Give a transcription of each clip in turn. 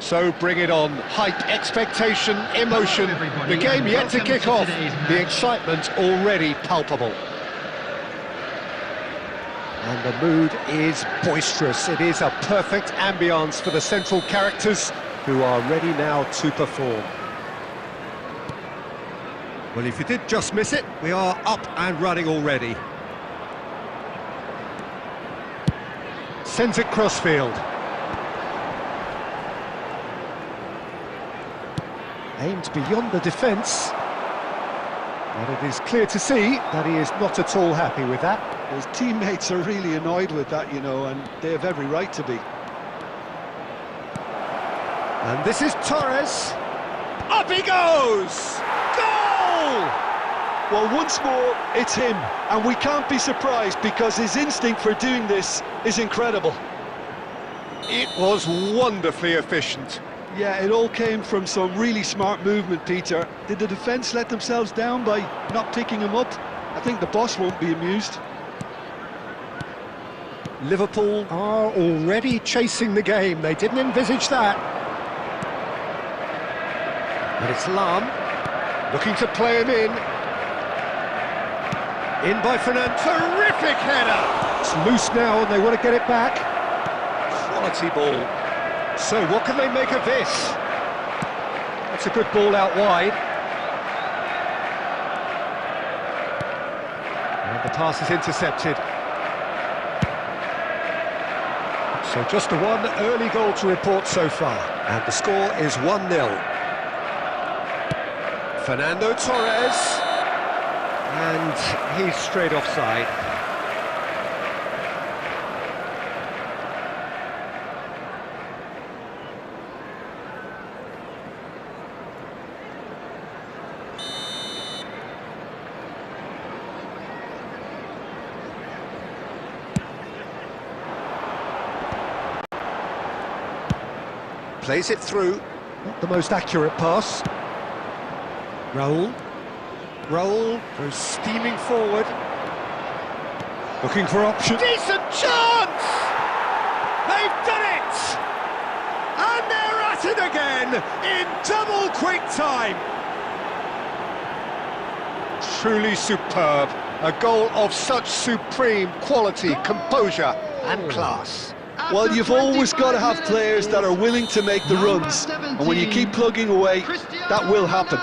So bring it on. Hype, expectation, emotion. The game yet to kick off. The excitement already palpable. And the mood is boisterous. It is a perfect ambience for the central characters who are ready now to perform. Well, if you did just miss it, we are up and running already. Sends it crossfield. Aimed beyond the defence. And it is clear to see that he is not at all happy with that. His teammates are really annoyed with that, you know, and they have every right to be. And this is Torres. Up he goes! Goal! Well, once more, it's him, and we can't be surprised because his instinct for doing this is incredible. It was wonderfully efficient. Yeah, it all came from some really smart movement, Peter. Did the defence let themselves down by not picking him up? I think the boss won't be amused. Liverpool are already chasing the game. They didn't envisage that. And it's Lam, looking to play him in. In by Fernand, terrific header! It's loose now and they want to get it back. Quality ball. So what can they make of this? That's a good ball out wide. And the pass is intercepted. So just the one early goal to report so far. And the score is 1-0. Fernando Torres. And he's straight offside. Plays it through. Not the most accurate pass. Raul. Raul goes steaming forward. Looking for options. Decent chance! They've done it! And they're at it again in double quick time. Truly superb. A goal of such supreme quality, composure and class. Well, you've always got to have players that are willing to make the runs, and when you keep plugging away, that will happen.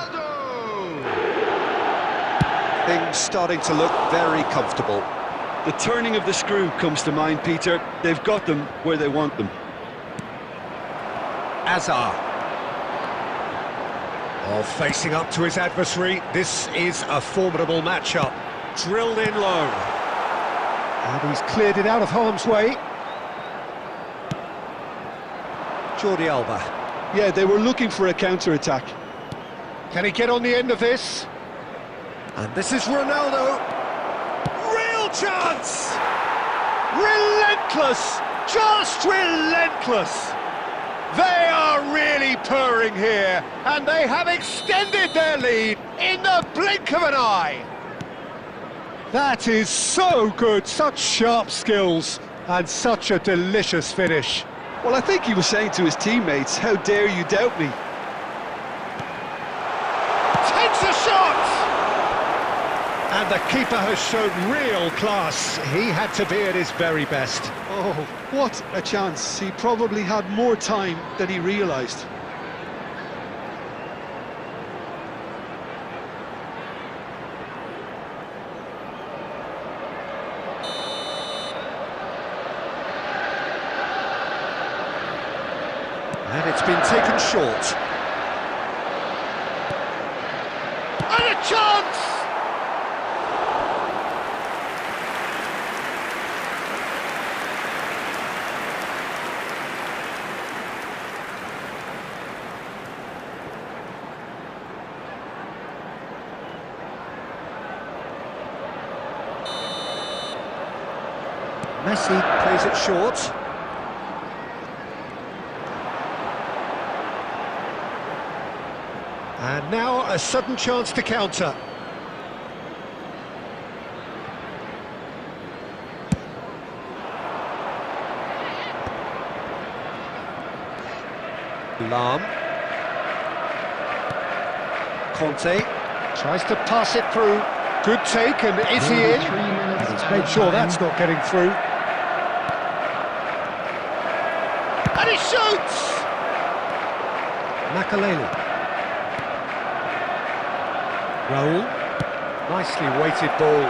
Things starting to look very comfortable. The turning of the screw comes to mind, Peter. They've got them where they want them. Azar. Oh, facing up to his adversary. This is a formidable matchup. Drilled in low. And he's cleared it out of harm's way. Jordi Alba. Yeah, they were looking for a counter-attack. Can he get on the end of this? And this is Ronaldo. Real chance! Relentless! Just relentless! They are really purring here, and they have extended their lead in the blink of an eye. That is so good, such sharp skills, and such a delicious finish. Well, I think he was saying to his teammates, how dare you doubt me? Takes a shot! And the keeper has shown real class. He had to be at his very best. Oh, what a chance. He probably had more time than he realised. And it's been taken short. And a chance! Messi plays it short. And now a sudden chance to counter. Lahm. Conte tries to pass it through. Good take, and is he in? He's made sure that's not getting through. And he shoots! Makaleli. Raul. Nicely weighted ball.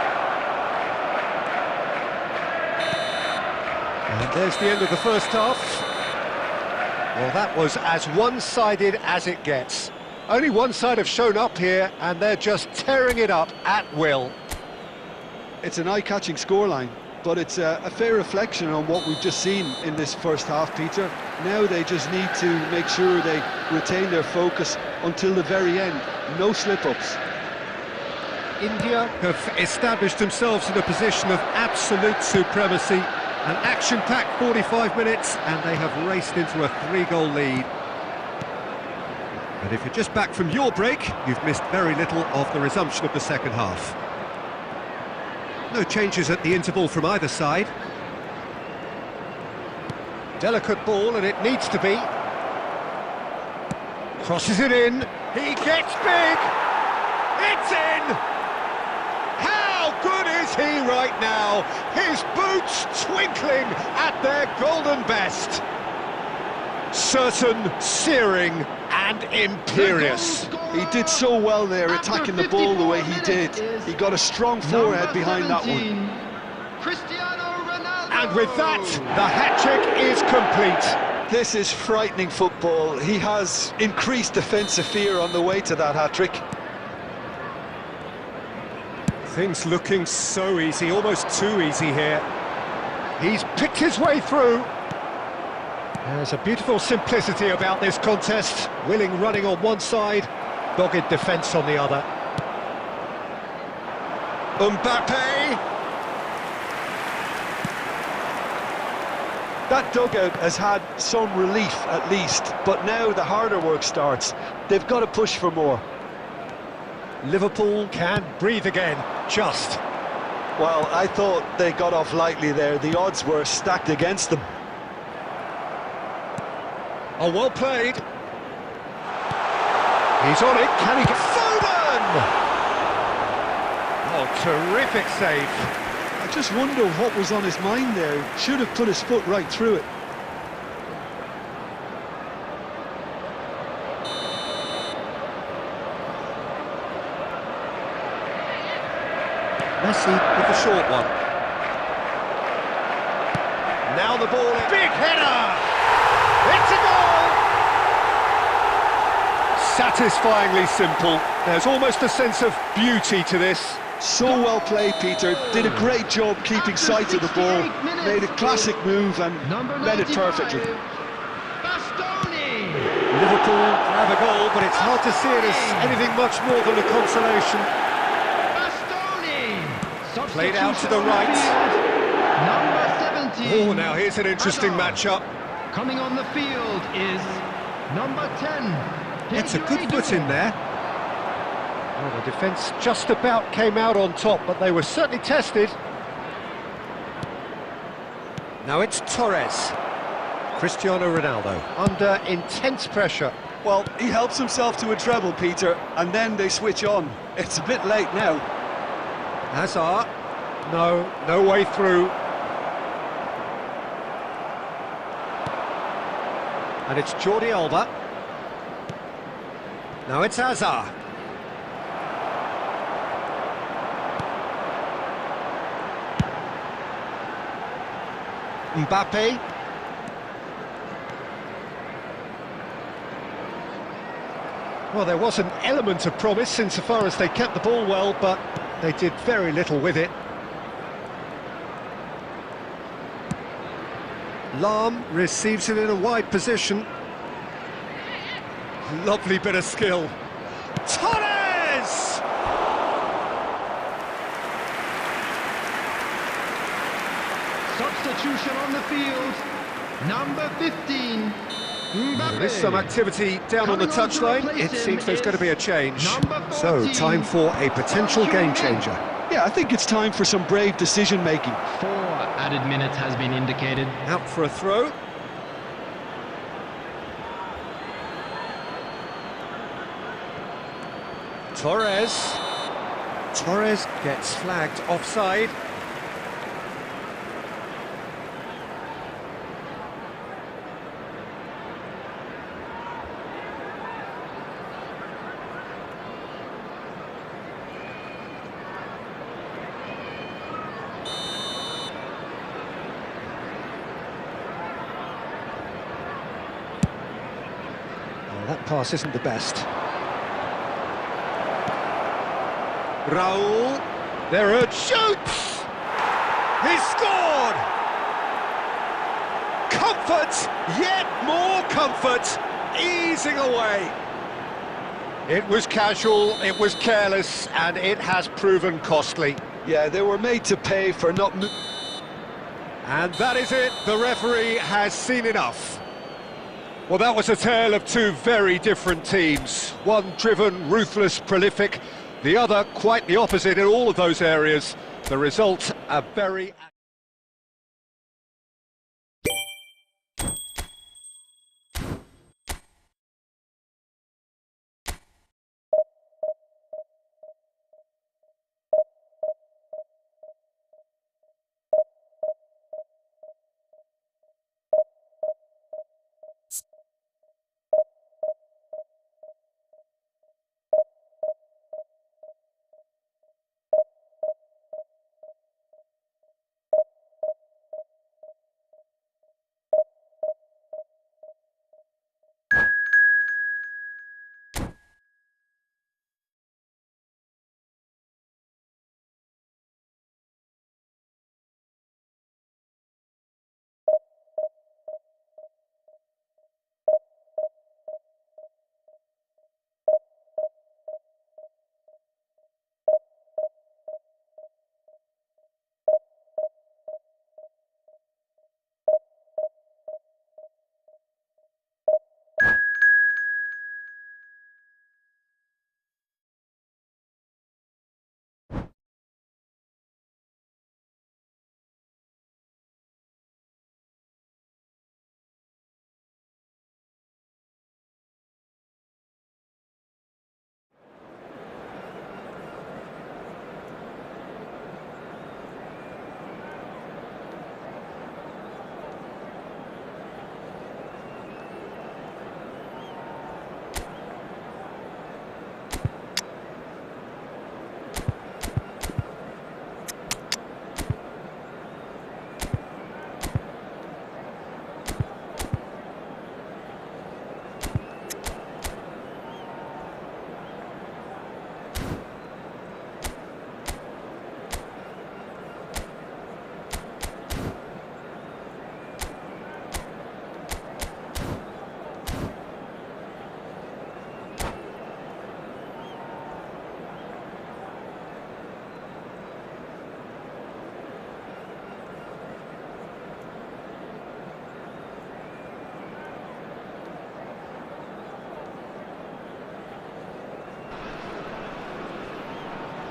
And there's the end of the first half. Well, that was as one-sided as it gets. Only one side have shown up here, and they're just tearing it up at will. It's an eye-catching scoreline, but it's a fair reflection on what we've just seen in this first half, Peter. Now they just need to make sure they retain their focus until the very end. No slip-ups. India have established themselves in a position of absolute supremacy. An action-packed 45 minutes, and they have raced into a 3-goal lead. But if you're just back from your break, you've missed very little of the resumption of the second half. No changes at the interval from either side. Delicate ball, and it needs to be. Crosses it in. He gets big! It's in! How good is he right now? His boots twinkling at their golden best. Certain, searing and imperious. He did so well there, attacking the ball the way he did. He got a strong forehead behind that one. And with that, the hat-trick is complete. This is frightening football. He has increased defensive fear on the way to that hat-trick. Things looking so easy, almost too easy here. He's picked his way through. There's a beautiful simplicity about this contest. Willing running on one side, dogged defence on the other. Mbappe! That dugout has had some relief at least, but now the harder work starts. They've got to push for more. Liverpool can breathe again, just. Well, I thought they got off lightly there. The odds were stacked against them. Oh, well played. He's on it. Can he get Foden? Oh, terrific save. I just wonder what was on his mind there. Should have put his foot right through it. Messi with the short one. Now the ball, big header! It's a goal! Satisfyingly simple. There's almost a sense of beauty to this. So well played, Peter. Did a great job keeping sight of the ball. Made a classic move and read it perfectly. Liverpool have a goal, but it's hard to see it as anything much more than a consolation. Played out to the right. Number 17. Oh, now here's an interesting matchup. Coming on the field is number 10. It's a good foot in there. Well, the defence just about came out on top, but they were certainly tested. Now it's Torres. Cristiano Ronaldo under intense pressure. Well, he helps himself to a treble, Peter, and then they switch on. It's a bit late now. Hazard. No way through. And it's Jordi Alba. Now it's Hazard. Mbappe. Well, there was an element of promise insofar as they kept the ball well, but they did very little with it. Lahm receives it in a wide position. Lovely bit of skill. Torres! Substitution on the field. Number 15. Mbappe. There's some activity down on the touchline. It seems there's going to be a change. So, time for a potential game changer. Yeah, I think it's time for some brave decision-making. 4 added minutes has been indicated. Out for a throw. Torres. Torres gets flagged offside. Oh, that pass isn't the best. Raul, there it shoots! He scored! Comfort, yet more comfort, easing away. It was casual, it was careless, and it has proven costly. Yeah, they were made to pay for not... And that is it, the referee has seen enough. Well, that was a tale of two very different teams. One driven, ruthless, prolific, the other quite the opposite in all of those areas. The result, a very...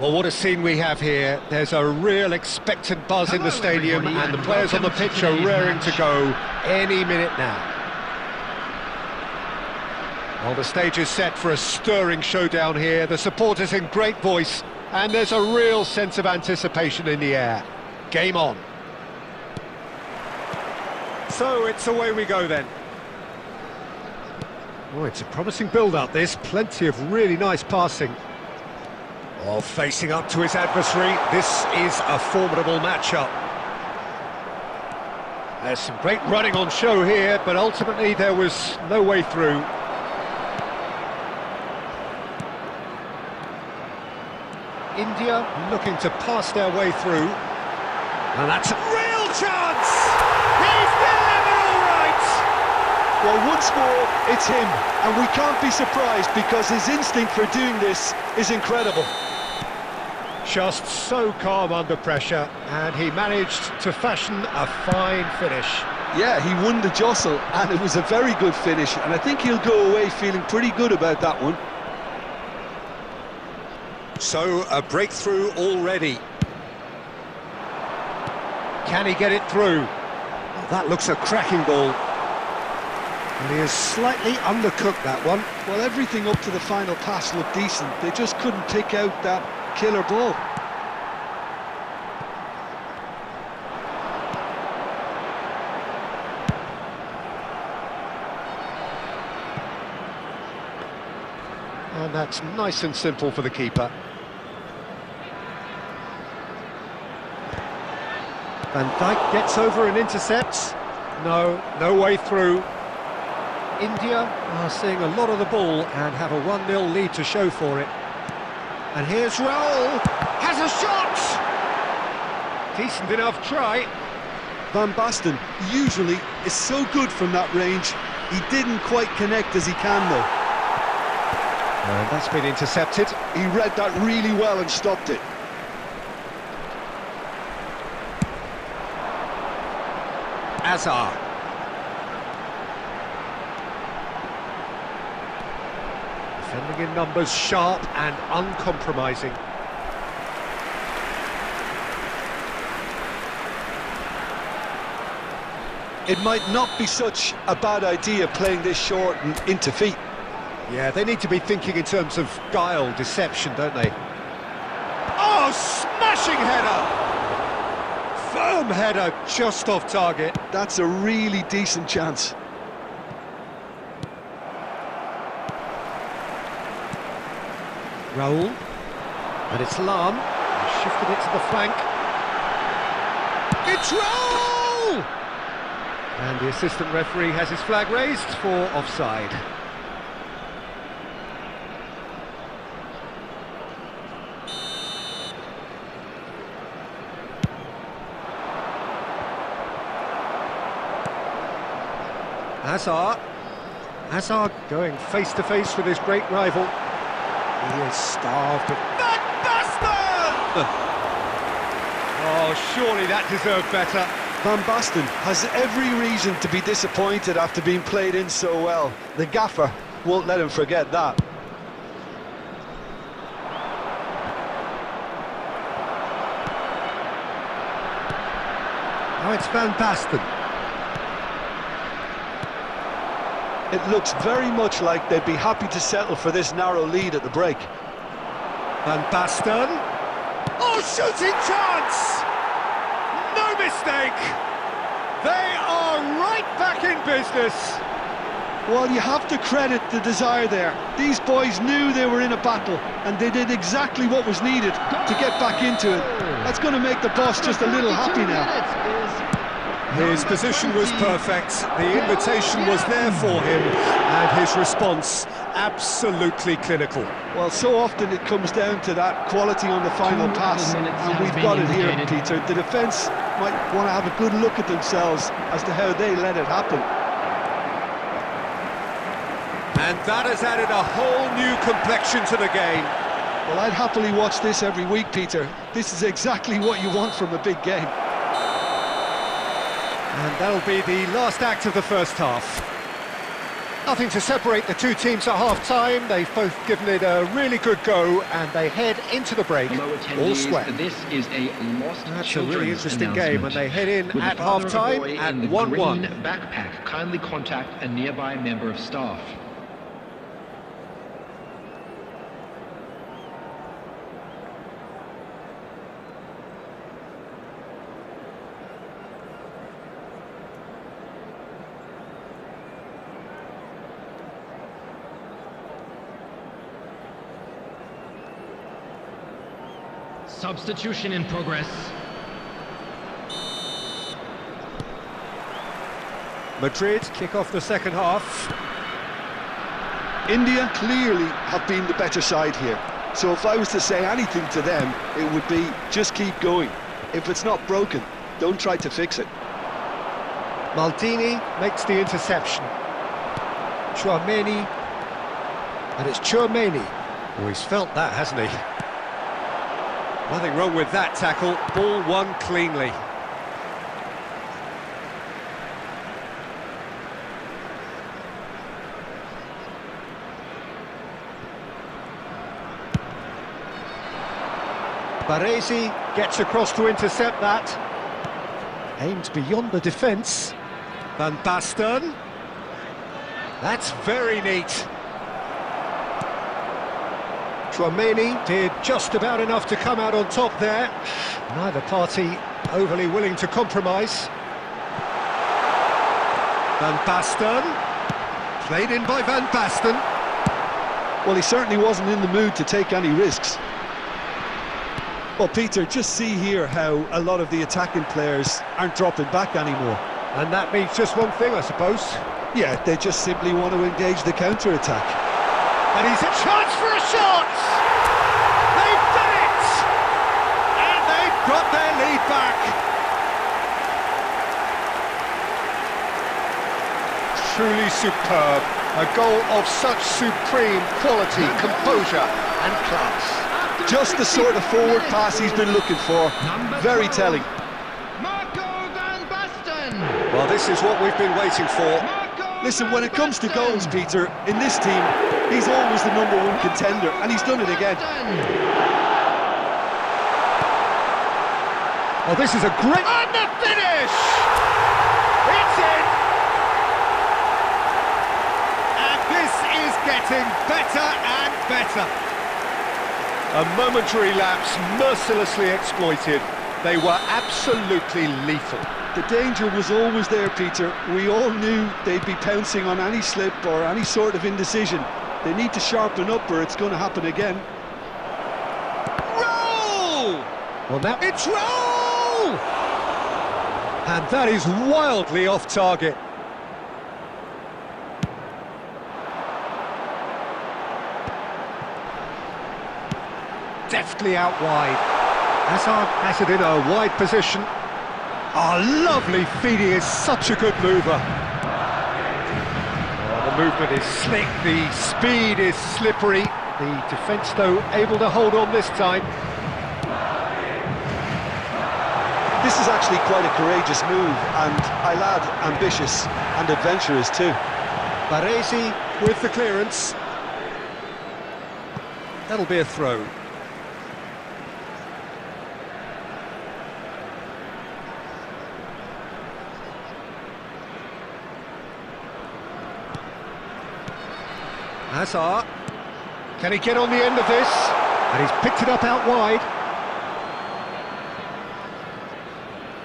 Well, what a scene we have here. There's a real expectant buzz in the stadium, and the players on the pitch are raring to go any minute now. Well, the stage is set for a stirring showdown here. The supporters in great voice, and there's a real sense of anticipation in the air. Game on. So it's away we go then. Oh, it's a promising build-up, this. Plenty of really nice passing. Oh, facing up to his adversary, this is a formidable matchup. There's some great running on show here, but ultimately there was no way through. India looking to pass their way through. And that's a real chance! He's delivered all right! Well, once more, it's him, and we can't be surprised because his instinct for doing this is incredible. Just so calm under pressure, and he managed to fashion a fine finish. Yeah, he won the jostle, and it was a very good finish, and I think he'll go away feeling pretty good about that one. So, a breakthrough already. Can he get it through? Oh, that looks a cracking ball. And he has slightly undercooked that one. Well, everything up to the final pass looked decent. They just couldn't pick out that killer ball. And that's nice and simple for the keeper. Van Dijk gets over and intercepts. No way through. India are seeing a lot of the ball and have a 1-0 lead to show for it. And here's Raul, has a shot! Decent enough try. Van Basten usually is so good from that range. He didn't quite connect as he can though. And that's been intercepted. He read that really well and stopped it. Azar. Defending in numbers, sharp and uncompromising. It might not be such a bad idea playing this short and into feet. Yeah, they need to be thinking in terms of guile, deception, don't they? Oh, smashing header! Firm header, just off target. That's a really decent chance. Raul, and it's Lam, shifted it to the flank. It's Raul! And the assistant referee has his flag raised for offside. Hazard going face to face with his great rival. He is starved of... Van Basten! Oh, surely that deserved better. Van Basten has every reason to be disappointed after being played in so well. The gaffer won't let him forget that. Now it's Van Basten. It looks very much like they'd be happy to settle for this narrow lead at the break. Van Basten. Oh, shooting chance! No mistake! They are right back in business. Well, you have to credit the desire there. These boys knew they were in a battle, and they did exactly what was needed to get back into it. That's going to make the boss just a little happy now. His position was perfect, the invitation was there for him, and his response absolutely clinical. Well, so often it comes down to that quality on the final pass, and we've got it here, Peter. The defence might want to have a good look at themselves as to how they let it happen. And that has added a whole new complexion to the game. Well, I'd happily watch this every week, Peter. This is exactly what you want from a big game. And that'll be the last act of the first half. Nothing to separate the two teams at half-time. They've both given it a really good go, and they head into the break all square. This is a lost That's a really interesting game, and they head in at half-time at 1-1. Backpack, kindly contact a nearby member of staff. Substitution in progress. Madrid kick off the second half. India clearly have been the better side here. So if I was to say anything to them, it would be just keep going. If it's not broken, don't try to fix it. Maldini makes the interception. Chouameni. And it's Chouameni. Oh, he's felt that, hasn't he? Nothing wrong with that tackle, ball won cleanly. Baresi gets across to intercept that. Aimed beyond the defence. Van Basten. That's very neat. Tchouaméni did just about enough to come out on top there. Neither party overly willing to compromise. Van Basten. Played in by Van Basten. Well, he certainly wasn't in the mood to take any risks. Well, Peter, just see here how a lot of the attacking players aren't dropping back anymore. And that means just one thing, I suppose. Yeah, they just simply want to engage the counter-attack. And he's a chance for a shot! They've done it! And they've got their lead back. Truly superb. A goal of such supreme quality, composure and class. Just the sort of forward pass he's been looking for. Very telling. Well, this is what we've been waiting for. Listen, when it comes to goals, Peter, in this team, he's always the #1 contender, and he's done it again. Oh, this is a great... And the finish! It's in! And this is getting better and better. A momentary lapse mercilessly exploited. They were absolutely lethal. The danger was always there, Peter. We all knew they'd be pouncing on any slip or any sort of indecision. They need to sharpen up or it's going to happen again. Roll! Well, now it's roll! And that is wildly off target. Deftly out wide. Hazard has it in a wide position. Oh, lovely feed, he is such a good mover. Oh, the movement is slick, the speed is slippery. The defence, though, able to hold on this time. This is actually quite a courageous move, and I'll add ambitious and adventurous too. Baresi with the clearance. That'll be a throw. Hazard, can he get on the end of this? And he's picked it up out wide.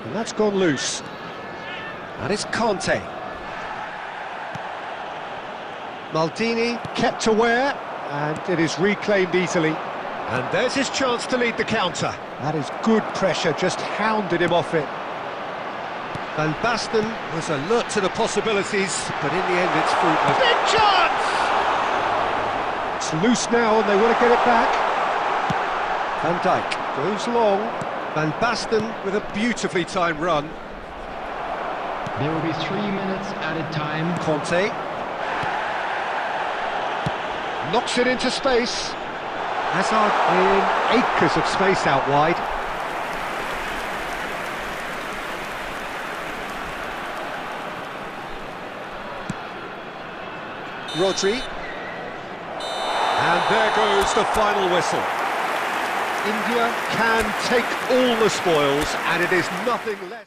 And that's gone loose. And it's Conte. Maldini kept aware, and it is reclaimed easily. And there's his chance to lead the counter. That is good pressure, just hounded him off it. Van Basten was alert to the possibilities, but in the end it's fruitless. Big chance! It's loose now and they want to get it back. Van Dijk goes long. Van Basten with a beautifully timed run. There will be 3 minutes added time. Conte knocks it into space. Hazard in acres of space out wide. Rodri. And there goes the final whistle. India can take all the spoils, and it is nothing less.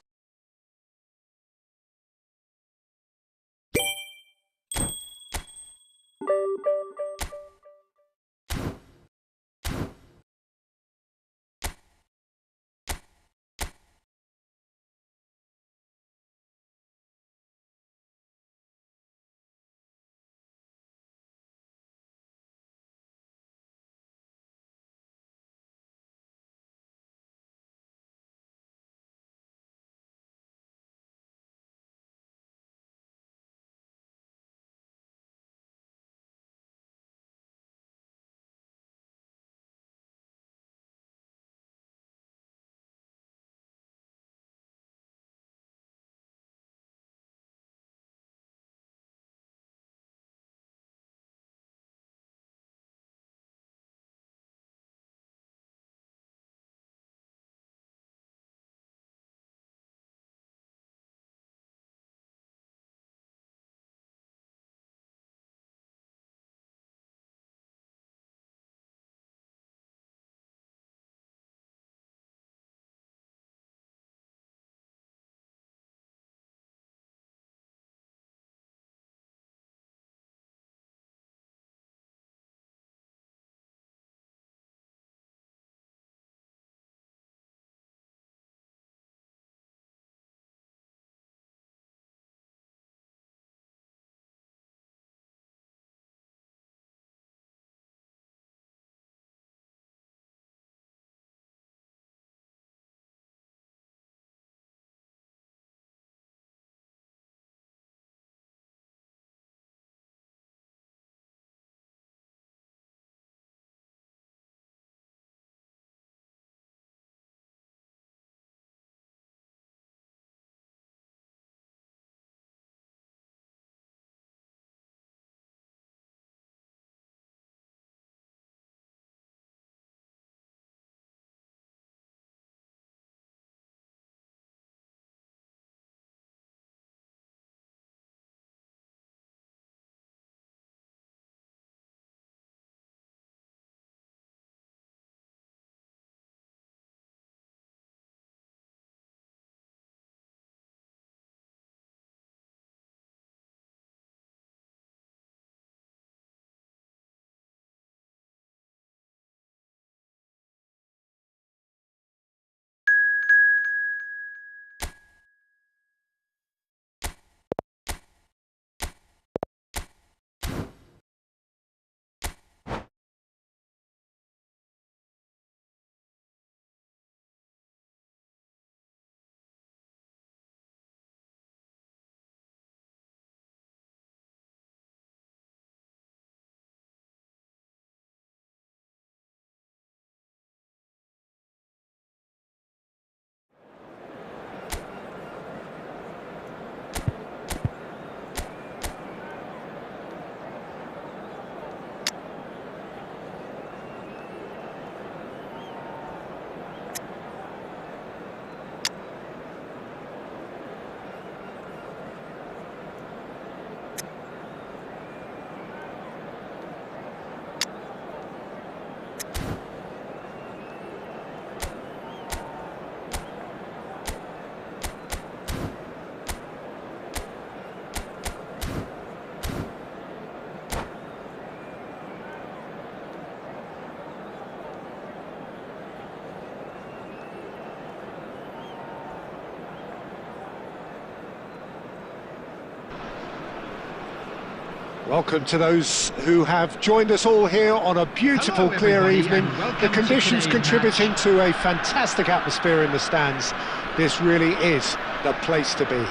Welcome to those who have joined us all here on a beautiful, Hello, clear everybody, evening. and welcome The to conditions today's contributing to a fantastic atmosphere in the stands. This really is the place to be.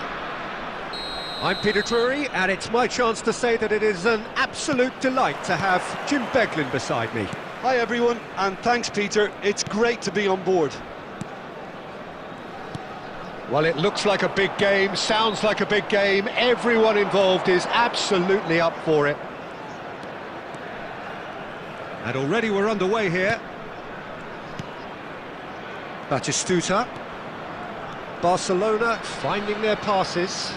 I'm Peter Drury, and it's my chance to say that it is an absolute delight to have Jim Beglin beside me. Hi everyone, and thanks Peter, it's great to be on board. Well, it looks like a big game, sounds like a big game. Everyone involved is absolutely up for it. And already we're underway here. Batistuta. Barcelona finding their passes.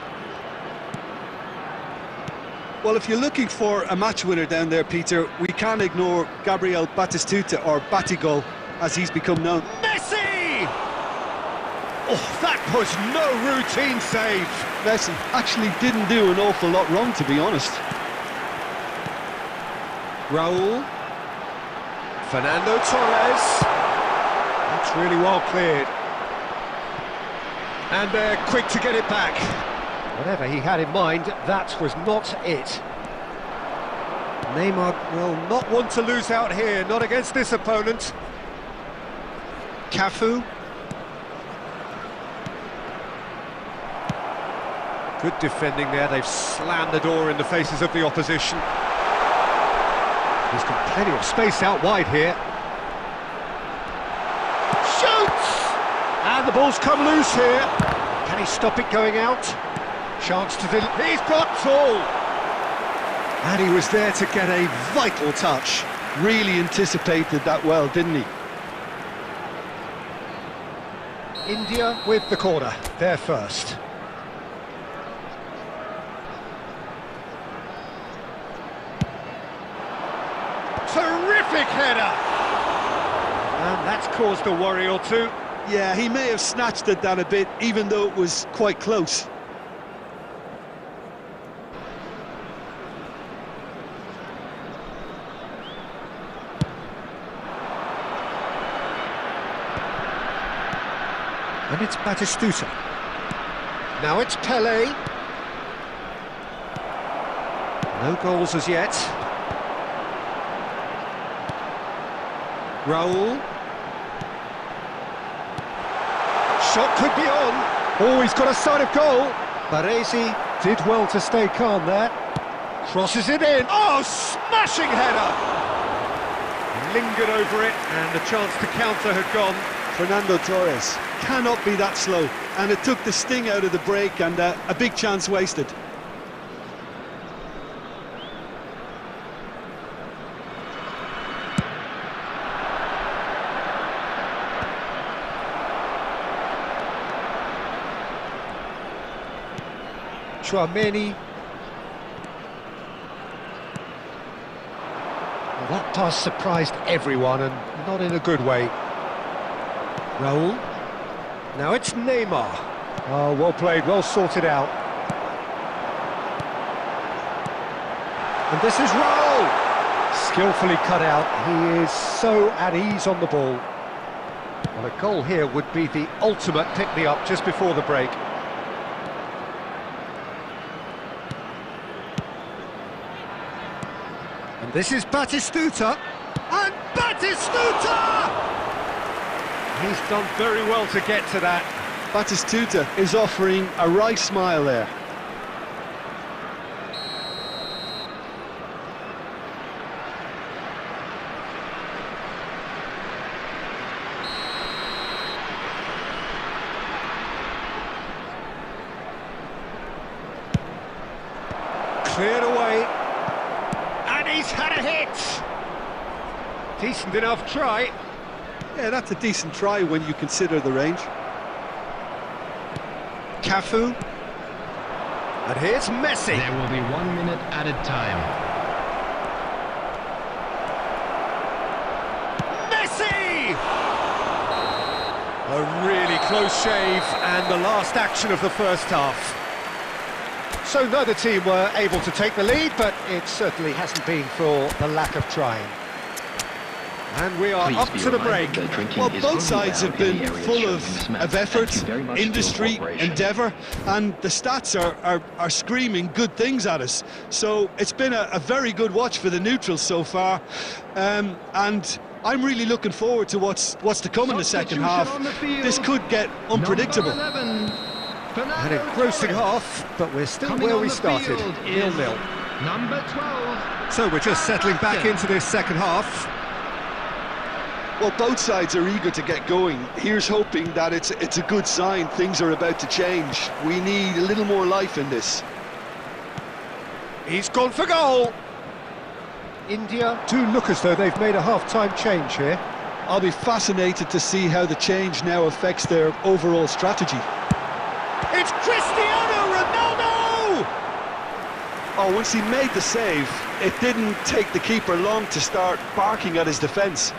Well, if you're looking for a match winner down there, Peter, we can't ignore Gabriel Batistuta, or Batigol, as he's become known. Messi! Oh, that was no routine save. Messi actually didn't do an awful lot wrong, to be honest. Raul. Fernando Torres. That's really well cleared. And they're quick to get it back. Whatever he had in mind, that was not it. Neymar will not want to lose out here, not against this opponent. Cafu. Good defending there, they've slammed the door in the faces of the opposition. He's got plenty of space out wide here. Shoots! And the ball's come loose here. Can he stop it going out? Chance to he's got all! And he was there to get a vital touch. Really anticipated that well, didn't he? India with the corner, they're first. Terrific header! And that's caused a worry or two. Yeah, he may have snatched it down a bit, even though it was quite close. And it's Batistuta. Now it's Pelé. No goals as yet. Raul. Shot could be on. Oh, he's got a sight of goal. Baresi did well to stay calm there. Crosses it in. Oh, smashing header! Lingered over it, and the chance to counter had gone. Fernando Torres cannot be that slow, and it took the sting out of the break, and a big chance wasted. Chouameni. Well, that pass surprised everyone, and not in a good way. Raul. Now it's Neymar. Oh, well played, well sorted out. And this is Raul. Skillfully cut out. He is so at ease on the ball. Well, a goal here would be the ultimate pick-me-up just before the break. And this is Batistuta. And Batistuta! He's done very well to get to that. Batistuta is offering a wry smile there. Cleared away. And he's had a hit. Decent enough try. Yeah, that's a decent try when you consider the range. Cafu. And here's Messi. There will be 1 minute added time. Messi! A really close shave, and the last action of the first half. So neither team were able to take the lead, but it certainly hasn't been for the lack of trying. And we are Please up be to the reminded break. that drinking Well, is both only sides have allowed in been the areas full shown in this map. of effort, Thank you very much for your industry, cooperation. endeavour, and the stats are screaming good things at us. So it's been a very good watch for the neutrals so far, and I'm really looking forward to what's to come in the second Substitution half. on the field. This could get unpredictable. Number 11, An Fernando engrossing Torres. half, but we're still Coming where on we the started, field is 0-0. Number 12. So we're just settling back into this second half. Well, both sides are eager to get going. Here's hoping that it's a good sign. Things are about to change. We need a little more life in this. He's gone for goal. India do look as though they've made a half-time change here. I'll be fascinated to see how the change now affects their overall strategy. It's Cristiano Ronaldo! Oh, once he made the save, it didn't take the keeper long to start barking at his defence.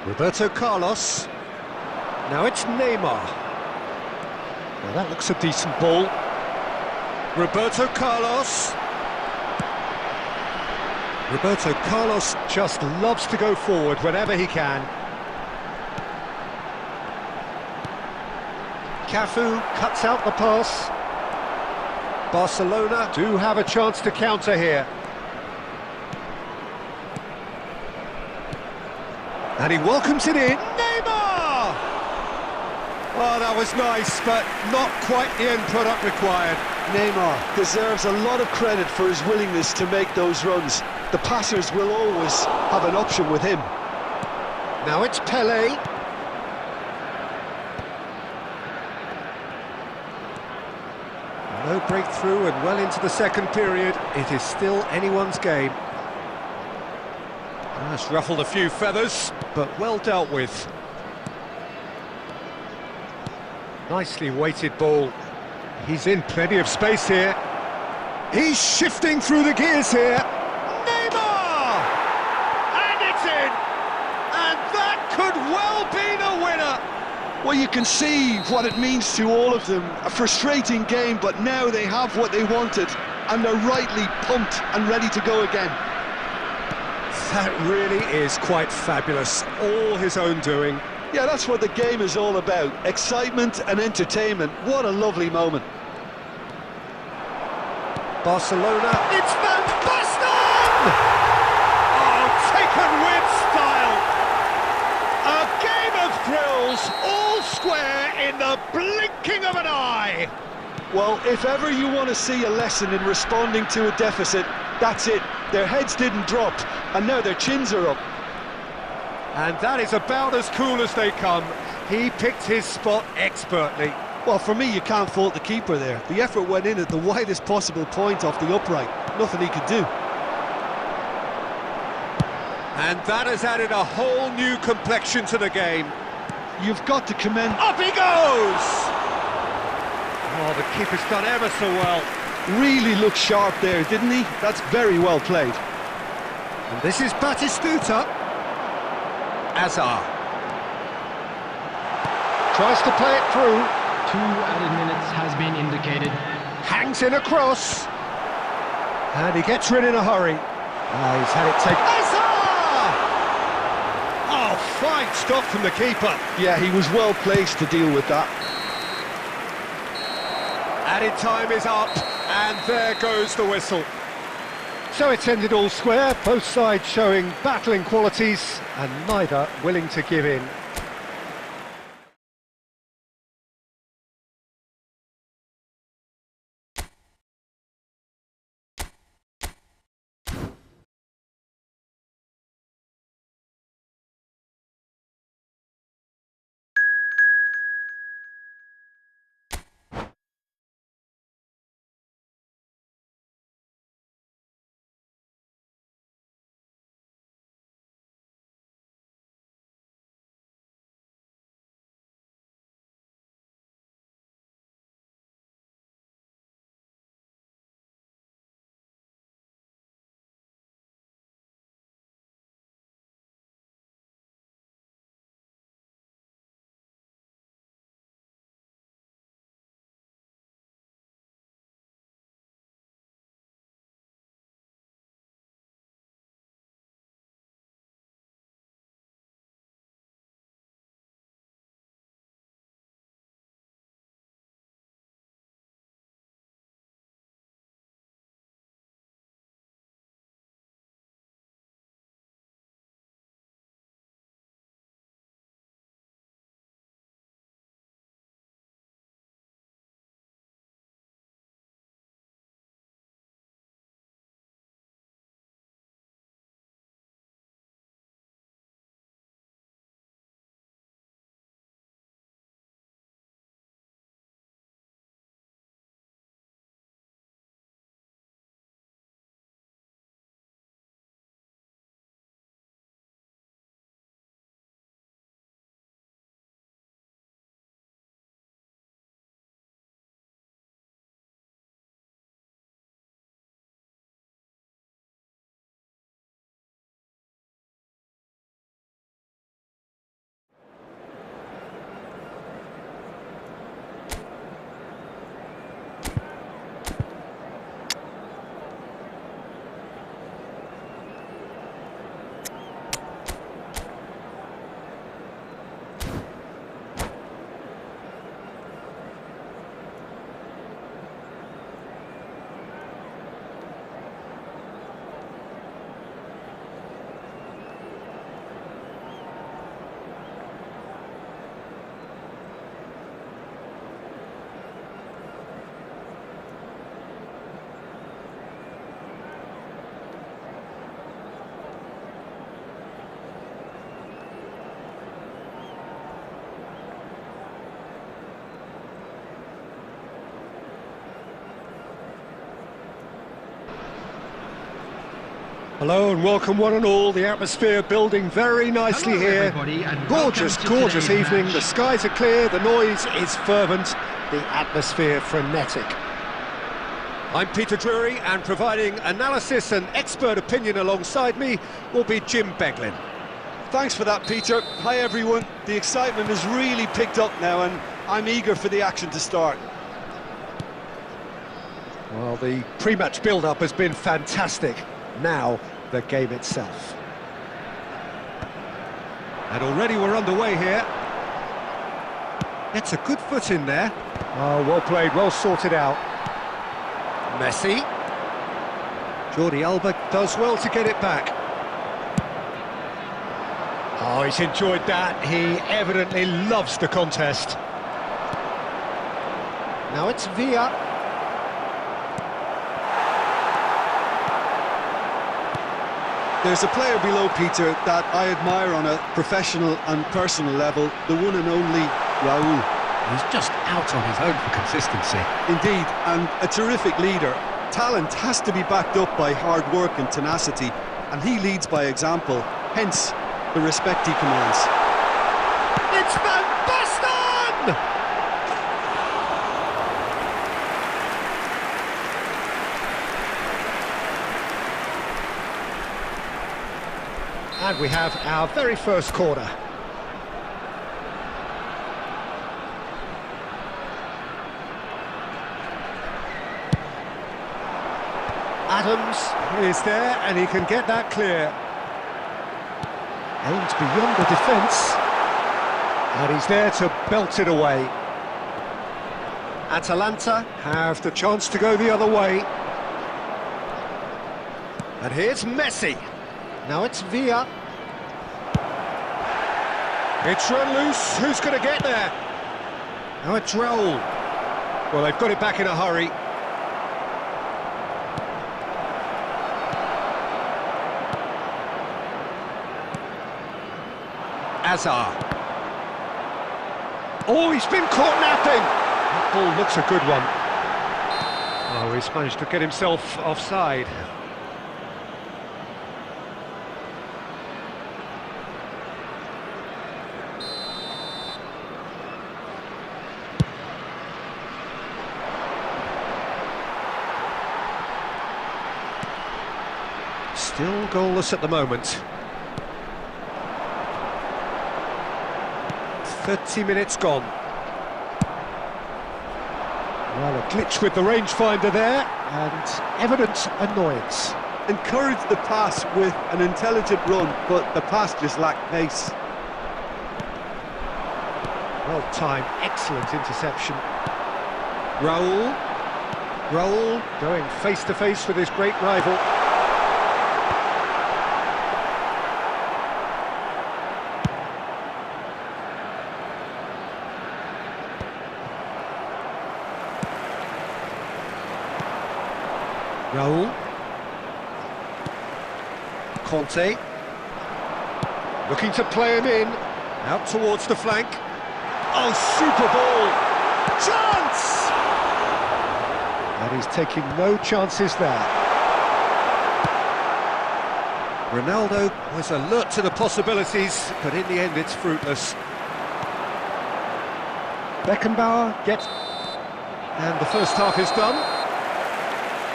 Roberto Carlos. Now it's Neymar. Well, that looks a decent ball. Roberto Carlos. Roberto Carlos just loves to go forward whenever he can. Cafu cuts out the pass. Barcelona do have a chance to counter here. And he welcomes it in. Neymar! Oh, that was nice, but not quite the end product required. Neymar deserves a lot of credit for his willingness to make those runs. The passers will always have an option with him. Now it's Pele. No breakthrough and well into the second period. It is still anyone's game. That's ruffled a few feathers, but well dealt with. Nicely weighted ball. He's in plenty of space here. He's shifting through the gears here. Neymar! And it's in! And that could well be the winner! Well, you can see what it means to all of them. A frustrating game, but now they have what they wanted, and they're rightly pumped and ready to go again. That really is quite fabulous. All his own doing. Yeah, that's what the game is all about. Excitement and entertainment. What a lovely moment. Barcelona, it's Van Basten! Oh, taken with style! A game of thrills, all square in the blinking of an eye! Well, if ever you want to see a lesson in responding to a deficit, that's it. Their heads didn't drop, and now their chins are up. And that is about as cool as they come. He picked his spot expertly. Well, for me, you can't fault the keeper there. The effort went in at the widest possible point off the upright. Nothing he could do. And that has added a whole new complexion to the game. You've got to commend... Up he goes! Oh, the keeper's done ever so well. Really looked sharp there, didn't he? That's very well played. And this is Batistuta. Azar. Tries to play it through. 2 added minutes has been indicated. Hangs in a cross. And he gets rid in a hurry. He's had it taken. Azar! Oh, fine stop from the keeper. Yeah, he was well placed to deal with that. Added time is up, and there goes the whistle. So it's ended all square, both sides showing battling qualities, and neither willing to give in. Hello and welcome one and all. The atmosphere building very nicely Hello, here. everybody, and Gorgeous, welcome to gorgeous today's evening. match. The skies are clear, the noise is fervent, the atmosphere frenetic. I'm Peter Drury, and providing analysis and expert opinion alongside me will be Jim Beglin. Thanks for that, Peter. Hi, everyone. The excitement has really picked up now, and I'm eager for the action to start. Well, the pre-match build-up has been fantastic. Now, the game itself. And already we're underway here. Gets a good foot in there. Oh, well played, well sorted out. Messi. Jordi Alba does well to get it back. Oh, he's enjoyed that. He evidently loves the contest. Now it's Villa. There's a player below, Peter, that I admire on a professional and personal level, the one and only Raul. He's just out on his own for consistency. Indeed, and a terrific leader. Talent has to be backed up by hard work and tenacity, and he leads by example, hence the respect he commands. It's Van Basten! And we have our very first corner. Adams is there and he can get that clear. Aims beyond the defence. And he's there to belt it away. Atalanta have the chance to go the other way. And here's Messi. Now it's Villa. It's run loose. Who's going to get there? Now it's Raul. Well, they've got it back in a hurry. Hazard. Oh, he's been caught napping. That ball looks a good one. Oh, he's managed to get himself offside. Still goalless at the moment. 30 minutes gone. Well, a glitch with the rangefinder there, and evident annoyance. Encouraged the pass with an intelligent run, but the pass just lacked pace. Well timed, excellent interception. Raul going face to face with his great rival. Raul. Conte. Looking to play him in. Out towards the flank. Oh, super ball! Chance! And he's taking no chances there. Ronaldo was alert to the possibilities, but in the end it's fruitless. Beckenbauer gets... And the first half is done.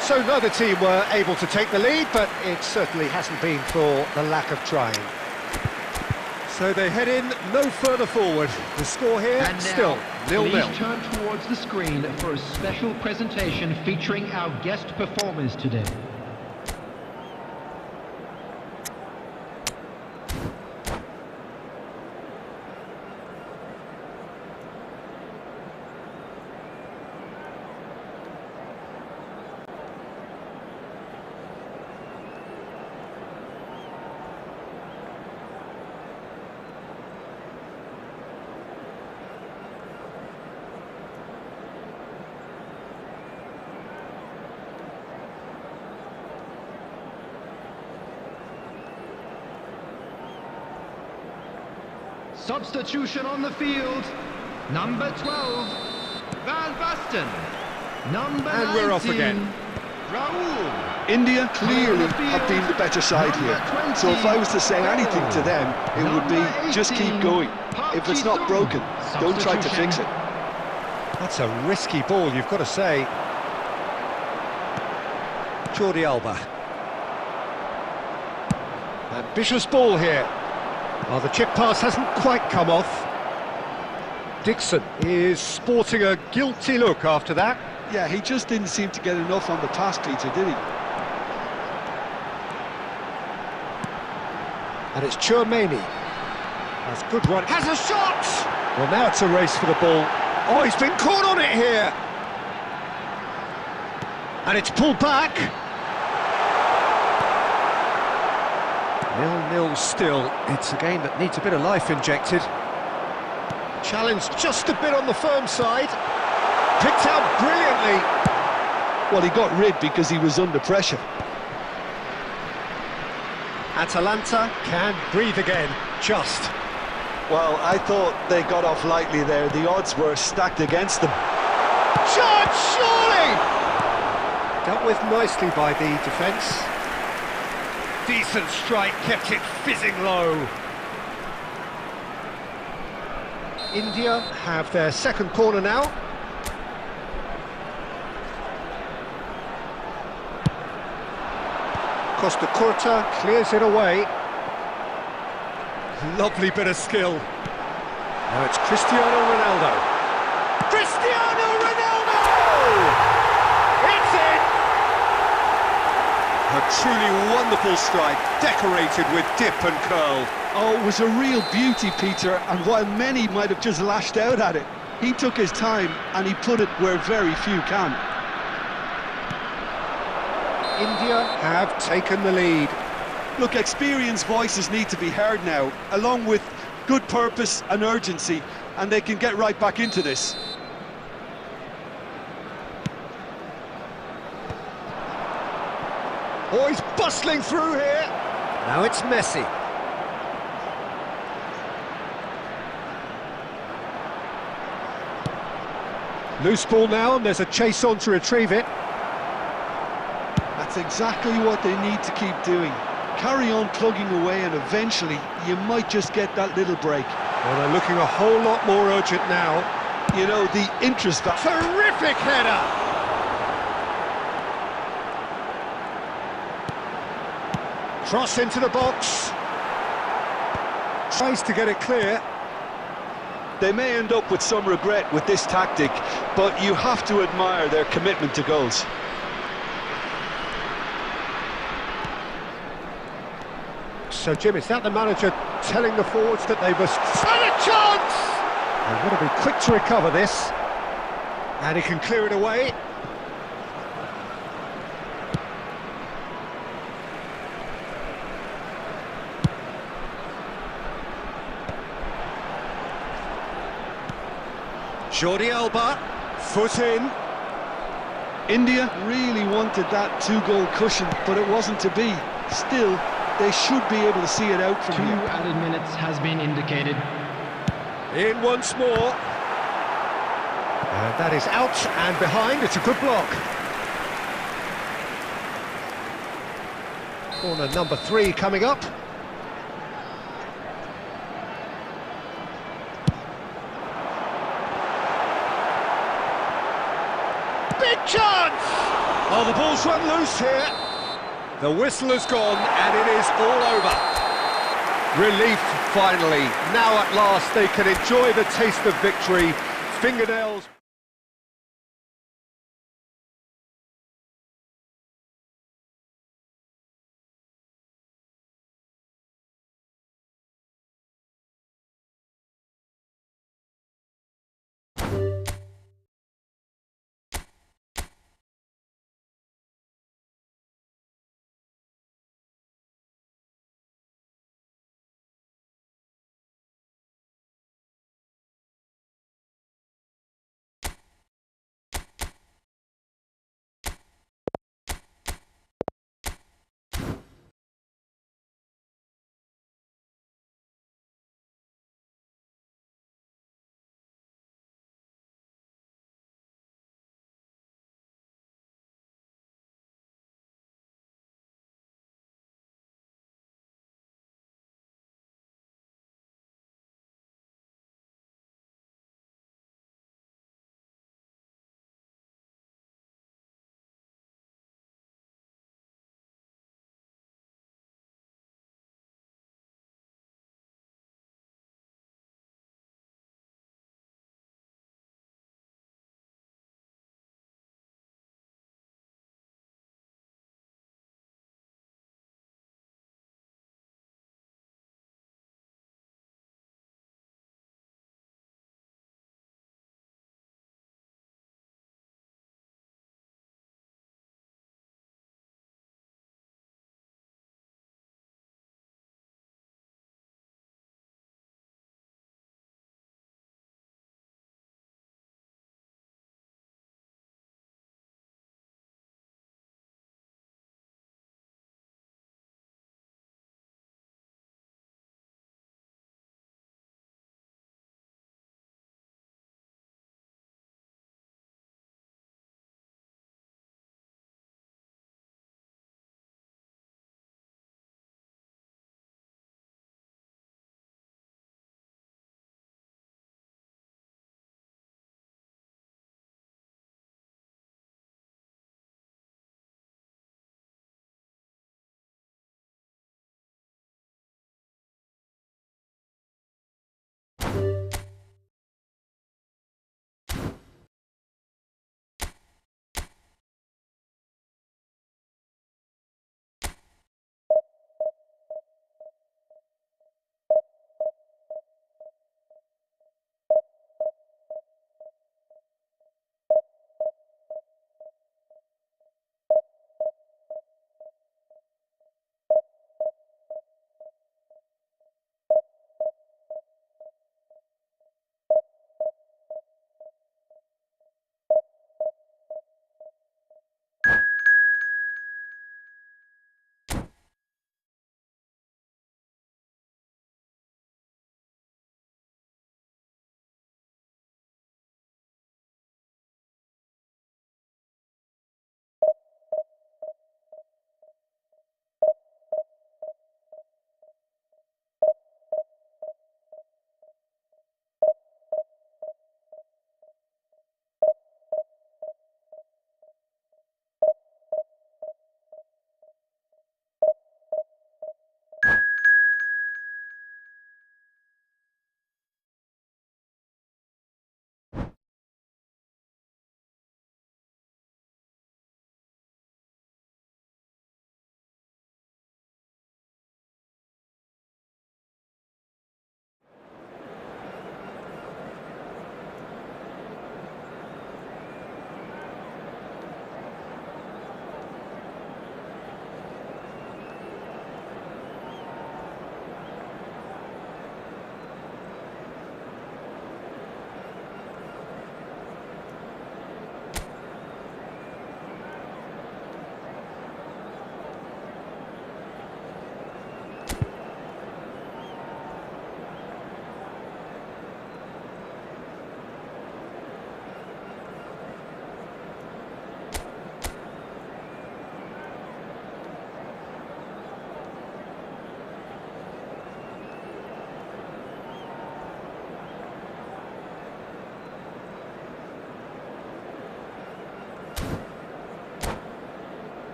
So neither team were able to take the lead, but it certainly hasn't been for the lack of trying. So they head in no further forward. The score here, And still now, 0-0. please turn towards the screen for a special presentation featuring our guest performers today. Substitution on the field. Number 12, Van Basten. Number And 19, we're off again. Raul. India clearly have been the better side here. So if I was to say anything to them, it would be just keep going. If it's not broken, don't try to fix it. That's a risky ball, you've got to say. Jordi Alba. Ambitious ball here. Oh, the chip pass hasn't quite come off. Dixon is sporting a guilty look after that. Yeah, he just didn't seem to get enough on the pass, Peter, did he? And it's Chouameni. That's good run. Has a shot! Well, now it's a race for the ball. Oh, he's been caught on it here. And it's pulled back. 0-0 still. It's a game that needs a bit of life injected. Challenged just a bit on the firm side. Picked out brilliantly. Well, he got rid because he was under pressure. Atalanta can breathe again, just. Well, I thought they got off lightly there. The odds were stacked against them. Shot, surely! Dealt with nicely by the defence. Decent strike, kept it fizzing low. India have their second corner now. Costa Curta clears it away. Lovely bit of skill. Now it's Cristiano Ronaldo. Cristiano Ronaldo! It's in! A truly wonderful strike, decorated with dip and curl. Oh, it was a real beauty, Peter, and while many might have just lashed out at it, he took his time and he put it where very few can. India have taken the lead. Look, experienced voices need to be heard now, along with good purpose and urgency, and they can get right back into this. Oh, he's bustling through here. Now it's Messi. Loose ball now, and there's a chase on to retrieve it. That's exactly what they need to keep doing. Carry on plugging away, and eventually you might just get that little break. Well, they're looking a whole lot more urgent now. You know, the interest... Terrific header! Cross into the box. Tries to get it clear. They may end up with some regret with this tactic, but you have to admire their commitment to goals. So, Jim, is that the manager telling the forwards that they must... And a chance! They've got to be quick to recover this. And he can clear it away. Jordi Alba, foot in. India really wanted that two-goal cushion, but it wasn't to be. Still, they should be able to see it out from here. 2 added minutes has been indicated. In once more. And that is out and behind. It's a good block. Corner number 3 coming up. Big chance! Oh, the ball's run loose here. The whistle has gone and it is all over. Relief finally. Now at last they can enjoy the taste of victory. Fingernails...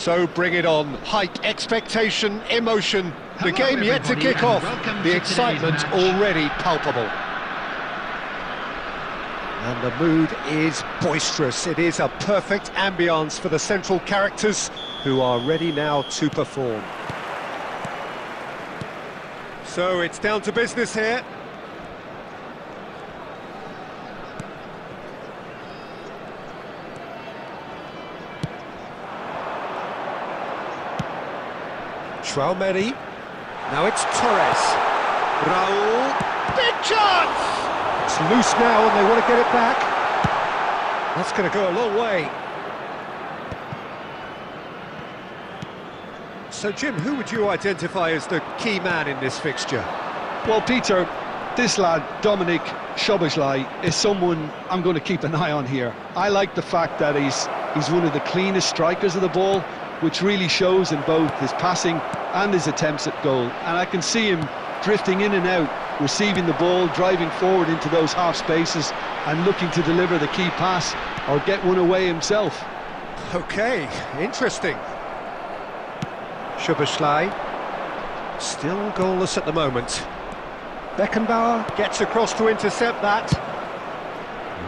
So bring it on. Hype, expectation, emotion. The game yet to kick off. The excitement already palpable. And the mood is boisterous. It is a perfect ambience for the central characters who are ready now to perform. So it's down to business here. Traumeri. Now it's Torres. Raul. Big chance! It's loose now and they want to get it back. That's going to go a long way. So, Jim, who would you identify as the key man in this fixture? Well, Peter, this lad, Dominic Szoboszlai, is someone I'm going to keep an eye on here. I like the fact that he's one of the cleanest strikers of the ball, which really shows in both his passing and his attempts at goal. And I can see him drifting in and out, receiving the ball, driving forward into those half spaces and looking to deliver the key pass or get one away himself. Okay, interesting. Szoboszlai, still goalless at the moment. Beckenbauer gets across to intercept that.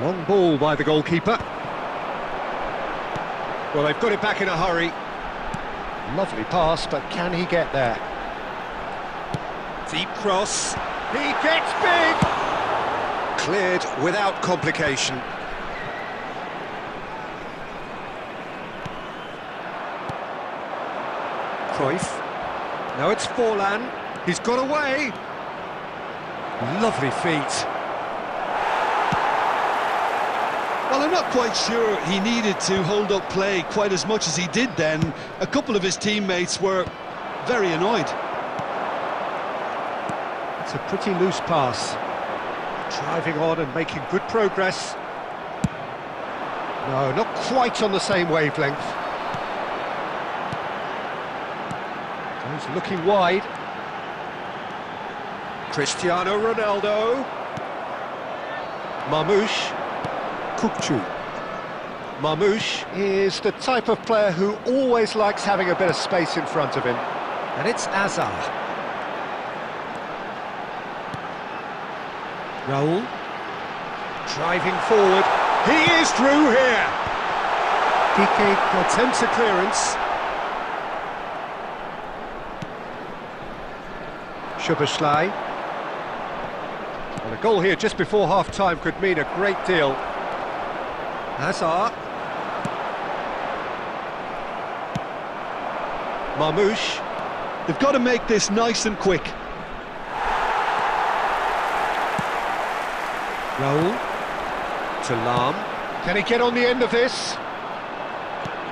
Long ball by the goalkeeper. Well, they've got it back in a hurry. Lovely pass, but can he get there? Deep cross. He gets big! Cleared without complication. Cruyff. Now it's Forlan. He's got away. Lovely feet. Well, I'm not quite sure he needed to hold up play quite as much as he did then. A couple of his teammates were very annoyed. It's a pretty loose pass. Driving on and making good progress. No, not quite on the same wavelength. He's looking wide. Cristiano Ronaldo. Marmoush. Kukçu. Marmoush is the type of player who always likes having a bit of space in front of him. And it's Azar. Raul. Driving forward. He is through here. Piqué attempts a clearance. Szoboszlai. Well, a goal here just before half-time could mean a great deal. Hazard. Marmoush. They've got to make this nice and quick. Raul. To Lam. Can he get on the end of this?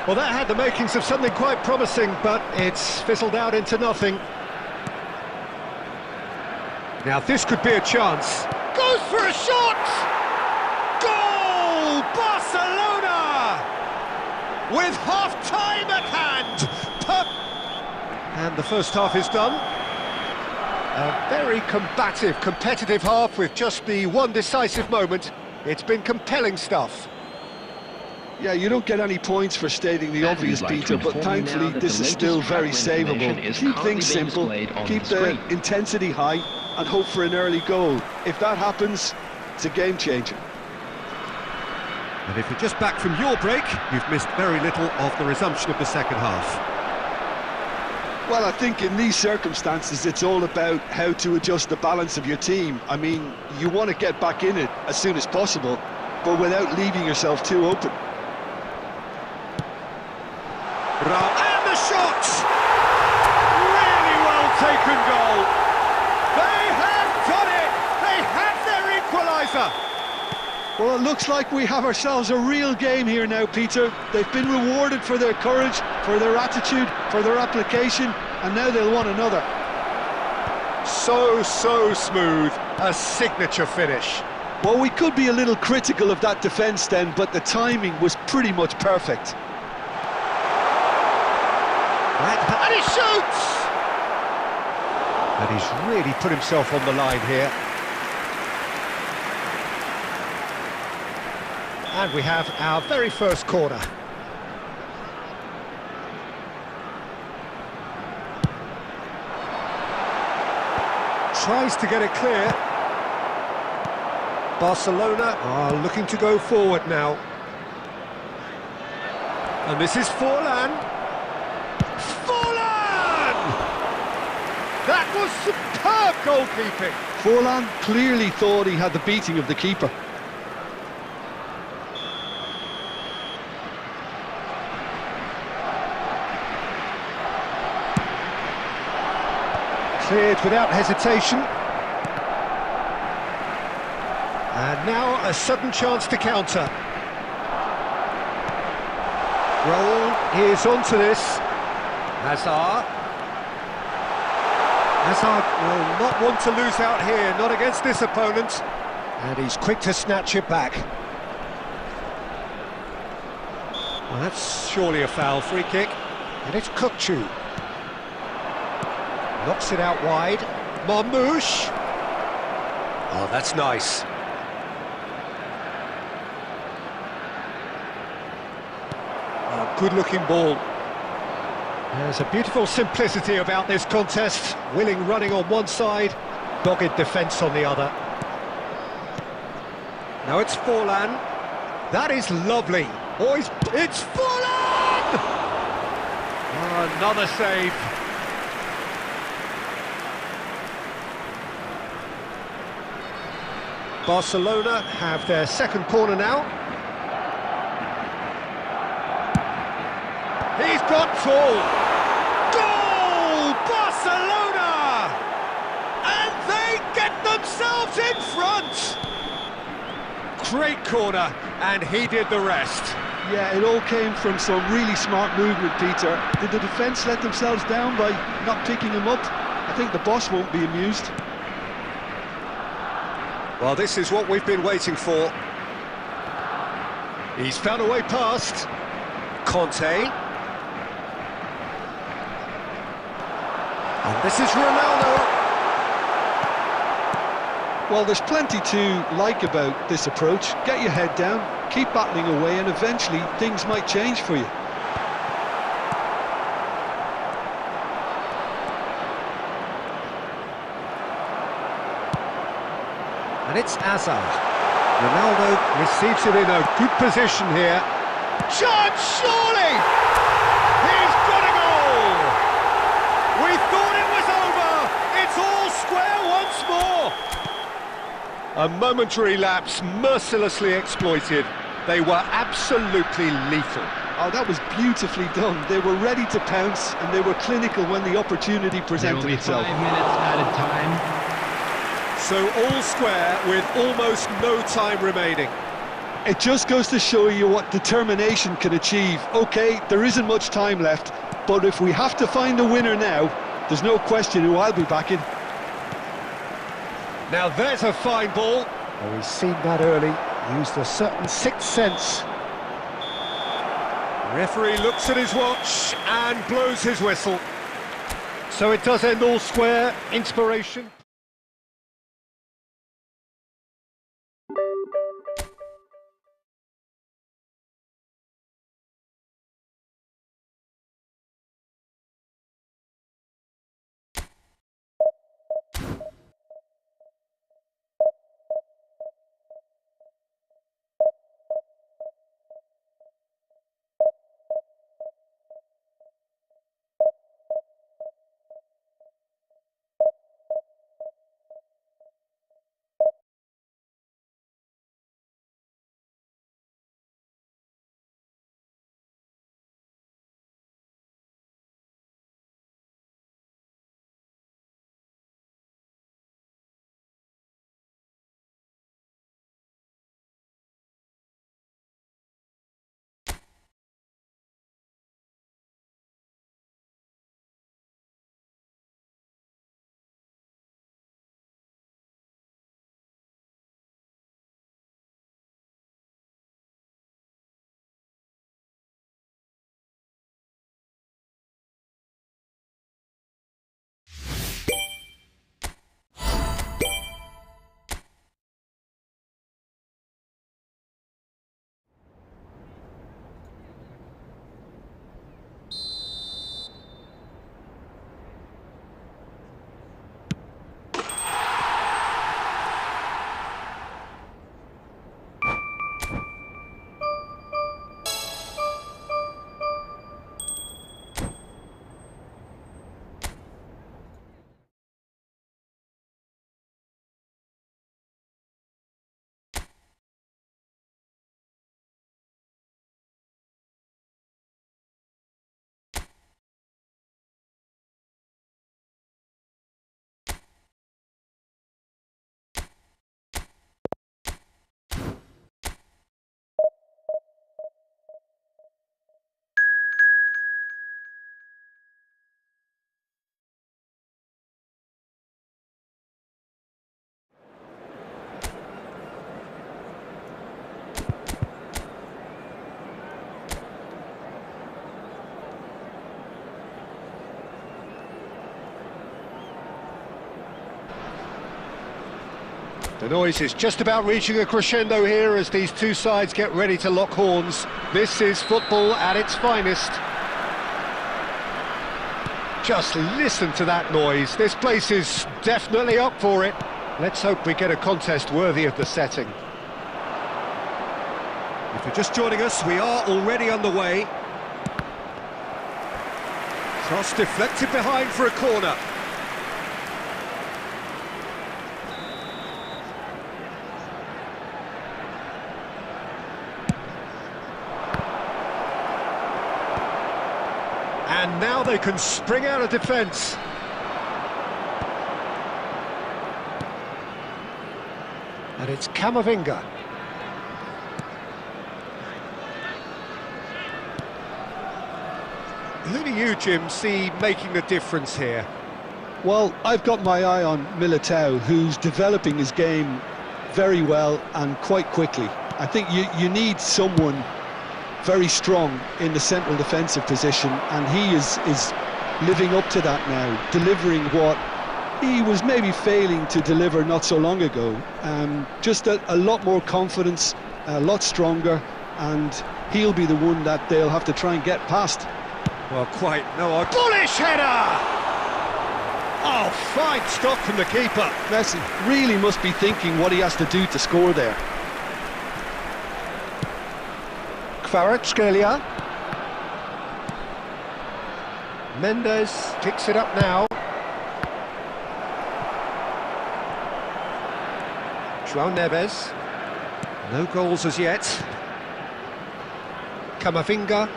Well, that had the makings of something quite promising, but it's fizzled out into nothing. Now this could be a chance. Goes for a shot! Goal! Barcelona! With half-time at hand! And the first half is done. A very combative, competitive half with just the one decisive moment. It's been compelling stuff. Yeah, you don't get any points for stating the obvious, Peter, but thankfully this is still very savable. Keep things simple, keep the intensity high, and hope for an early goal. If that happens, it's a game changer. And if you're just back from your break, you've missed very little of the resumption of the second half. Well, I think in these circumstances it's all about how to adjust the balance of your team. I mean, you want to get back in it as soon as possible, but without leaving yourself too open. And the shot! Really well taken goal. They have done it! They have their equaliser! Well, it looks like we have ourselves a real game here now, Peter. They've been rewarded for their courage, for their attitude, for their application, and now they'll want another. So smooth, a signature finish. Well, we could be a little critical of that defence then, but the timing was pretty much perfect. And he shoots! And he's really put himself on the line here. And we have our very first corner. tries to get it clear. Barcelona are looking to go forward now. And this is Forlan. Forlan! That was superb goalkeeping. Forlan clearly thought he had the beating of the keeper. Cleared without hesitation. And now a sudden chance to counter. Roll is onto this. Hazard. Hazard will not want to lose out here, not against this opponent. And he's quick to snatch it back. Well, that's surely a foul, free kick. And it's Kukçu. Knocks it out wide. Marmoush. Oh, that's nice. Oh, good-looking ball. There's a beautiful simplicity about this contest. Willing running on one side, dogged defence on the other. Now it's Forlan. That is lovely. Boys, it's Forlan! Oh, another save. Barcelona have their second corner now. He's got full. Goal! Barcelona! And they get themselves in front! Great corner, and he did the rest. Yeah, it all came from some really smart movement, Peter. Did the defence let themselves down by not picking him up? I think the boss won't be amused. Well, this is what we've been waiting for. He's found a way past. Conte. And this is Ronaldo. Well, there's plenty to like about this approach. Get your head down, keep battling away, and eventually things might change for you. And it's Hazard. Ronaldo receives it in a good position here. Chance, surely! He's got a goal! We thought it was over! It's all square once more! A momentary lapse mercilessly exploited. They were absolutely lethal. Oh, that was beautifully done. They were ready to pounce, and they were clinical when the opportunity presented itself. There will be 5 minutes added time. So all square with almost no time remaining. It just goes to show you what determination can achieve. OK, there isn't much time left, but if we have to find a winner now, there's no question who I'll be backing. Now there's a fine ball. Oh, he's seen that early, used a certain sixth sense. Referee looks at his watch and blows his whistle. So it does end all square, inspiration. The noise is just about reaching a crescendo here as these two sides get ready to lock horns. This is football at its finest. Just listen to that noise. This place is definitely up for it. Let's hope we get a contest worthy of the setting. If you're just joining us, we are already underway. Cross deflected behind for a corner. And now they can spring out of defence. And it's Camavinga. Who do you, Jim, see making the difference here? Well, I've got my eye on Militao, who's developing his game very well and quite quickly. I think you need someone very strong in the central defensive position, and he is living up to that now, delivering what he was maybe failing to deliver not so long ago. Just a lot more confidence, a lot stronger, and he'll be the one that they'll have to try and get past. Well, quite, no, a bullish header! Oh, fine stop from the keeper. Messi really must be thinking what he has to do to score there. Kvaratskhelia. Mendes picks it up now. João Neves. No goals as yet. Camavinga.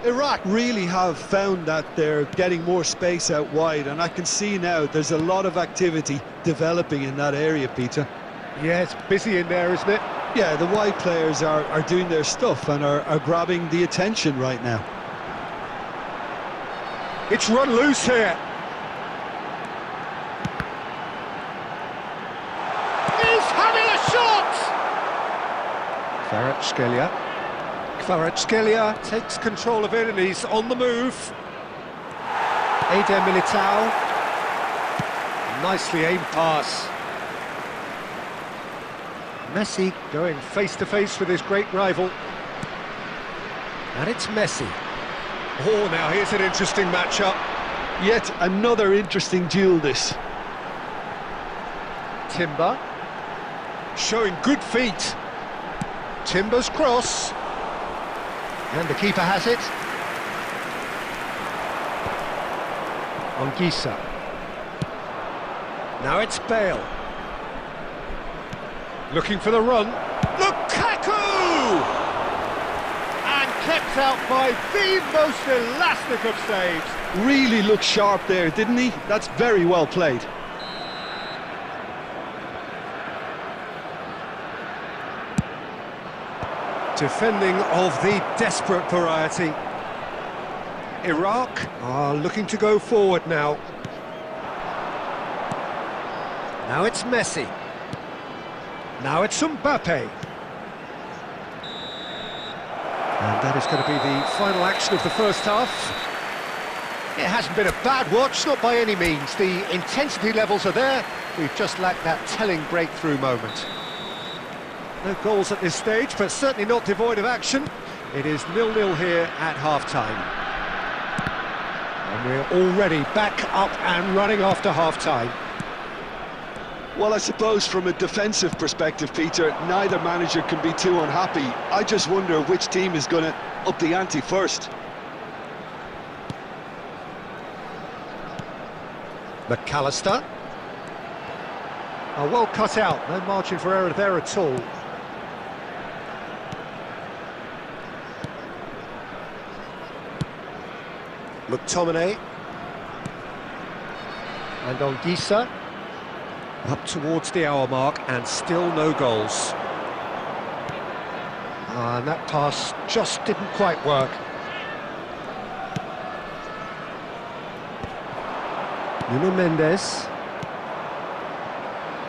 Iraq really have found that they're getting more space out wide, and I can see now there's a lot of activity developing in that area, Peter. Yeah, it's busy in there, isn't it? Yeah, the wide players are doing their stuff and are grabbing the attention right now. It's run loose here. He's having a shot! Kvaratskhelia. Kvaratskhelia takes control of it and he's on the move. Eder Militao. Nicely aimed pass. Messi going face-to-face with his great rival. And it's Messi. Oh, now here's an interesting matchup. Yet another interesting duel, this. Timber. Showing good feet. Timber's cross. And the keeper has it. Anguissa. Now it's Bale. Looking for the run. Lukaku! And kept out by the most elastic of saves. Really looked sharp there, didn't he? That's very well played. Defending of the desperate variety. Iraq are looking to go forward now. Now it's Messi. Now it's Mbappe. And that is going to be the final action of the first half. It hasn't been a bad watch, not by any means. The intensity levels are there. We've just lacked that telling breakthrough moment. No goals at this stage, but certainly not devoid of action. It is 0-0 here at half-time. And we're already back up and running after half-time. Well, I suppose from a defensive perspective, Peter, neither manager can be too unhappy. I just wonder which team is going to up the ante first. McAllister. Oh, well cut out, no margin for error there at all. McTominay. And Anguissa. Up towards the hour mark and still no goals. And that pass just didn't quite work. Nuno Mendes.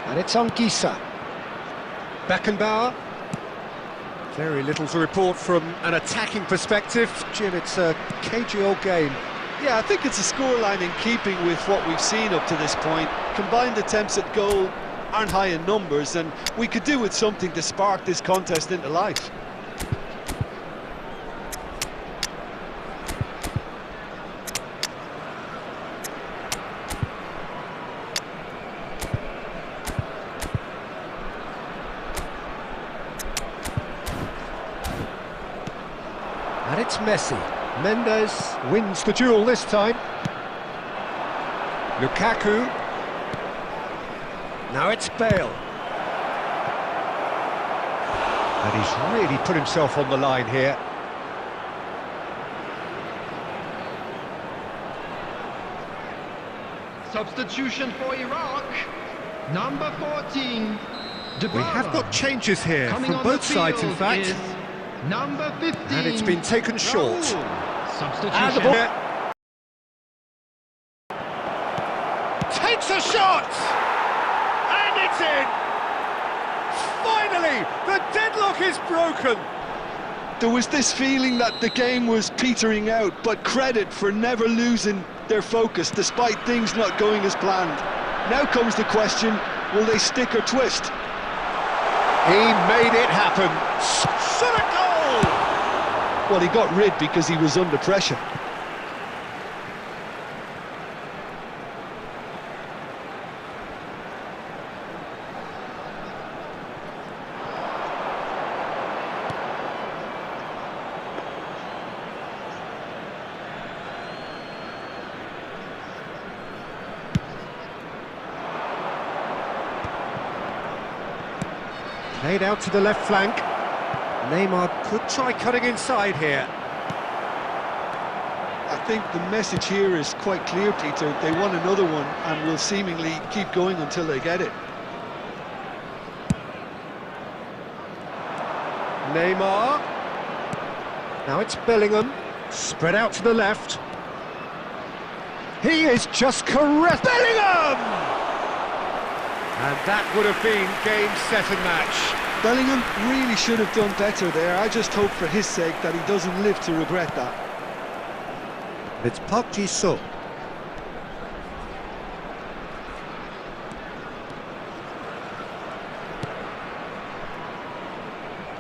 And it's Anguissa. Beckenbauer. Very little to report from an attacking perspective. Jim, it's a cagey old game. Yeah, I think it's a scoreline in keeping with what we've seen up to this point. Combined attempts at goal aren't high in numbers, and we could do with something to spark this contest into life. And it's Messi. Mendes wins the duel this time. Lukaku. Now it's Bale. And he's really put himself on the line here. Substitution for Iraq. Number 14. We have got changes here from both sides, in fact. Number 15. And it's been taken short. Substitution. And the ball takes a shot! And it's in! Finally, the deadlock is broken! There was this feeling that the game was petering out, but credit for never losing their focus despite things not going as planned. Now comes the question, will they stick or twist? He made it happen. Shot a goal! Well, he got rid because he was under pressure. Played out to the left flank. Neymar could try cutting inside here. I think the message here is quite clear, Peter. They want another one and will seemingly keep going until they get it. Neymar. Now it's Bellingham. Spread out to the left. He is just caressed. Bellingham! And that would have been game, set and match. Bellingham really should have done better there. I just hope for his sake that he doesn't live to regret that. It's Park Ji-soo.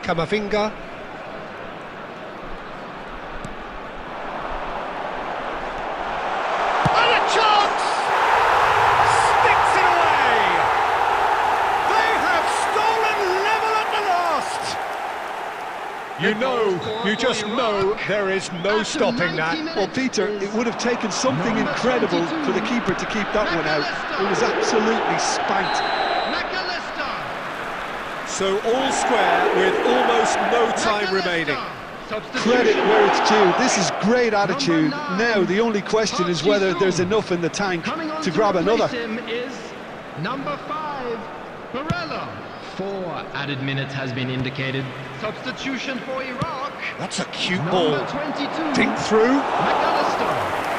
Kamavinga. And a chance! Sticks it away! They have stolen level at the last! You just know there is no stopping that. Well, Peter, it would have taken something incredible for the keeper to keep that one out. It was absolutely spanked. So all square with almost no time remaining. Credit where it's due. This is great attitude. Now the only question is whether there's enough in the tank to grab another. Is number 5, Barella. 4 added minutes has been indicated. Substitution for Iraq. That's a cute ball. Number 22. Dink through. McAllister.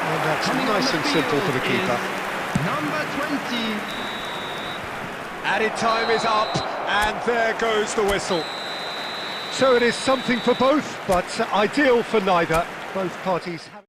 And that's nice and simple for the keeper. Number 20. Added time is up, and there goes the whistle. So it is something for both, but ideal for neither. Both parties have...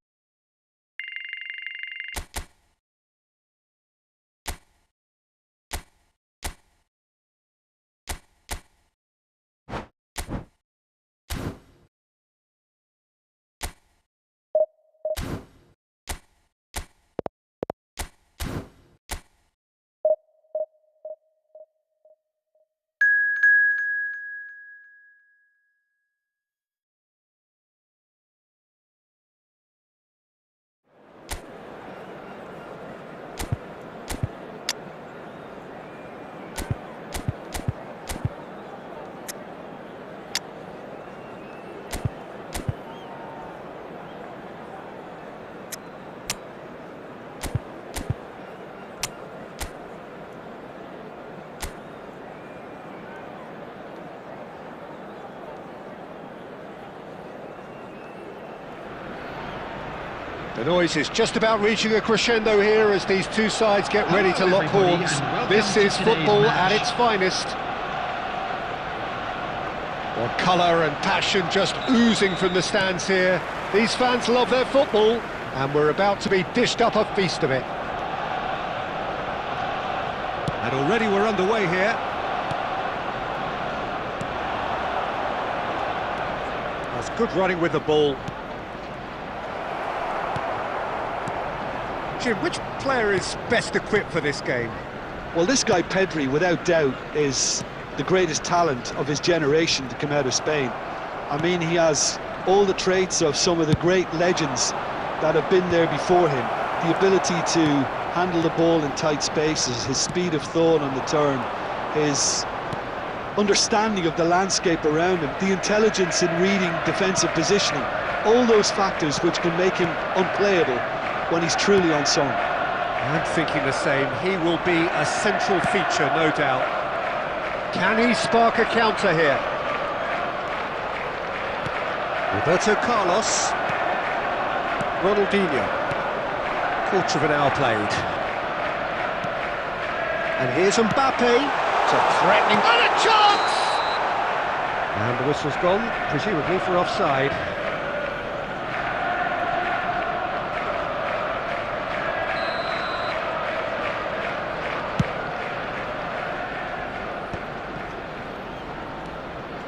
The noise is just about reaching a crescendo here as these two sides get ready to lock horns. This is football at its finest. Well, colour and passion just oozing from the stands here. These fans love their football. And we're about to be dished up a feast of it. And already we're underway here. That's good running with the ball. Jim, which player is best equipped for this game? Well, this guy Pedri, without doubt, is the greatest talent of his generation to come out of Spain. I mean, he has all the traits of some of the great legends that have been there before him. The ability to handle the ball in tight spaces, his speed of thought on the turn, his understanding of the landscape around him, the intelligence in reading defensive positioning, all those factors which can make him unplayable when he's truly on song. I'm thinking the same. He will be a central feature, no doubt. Can he spark a counter here? Roberto Carlos. Ronaldinho. Quarter of an hour played. And here's Mbappe. It's a threatening... And a chance! And the whistle's gone, presumably for offside.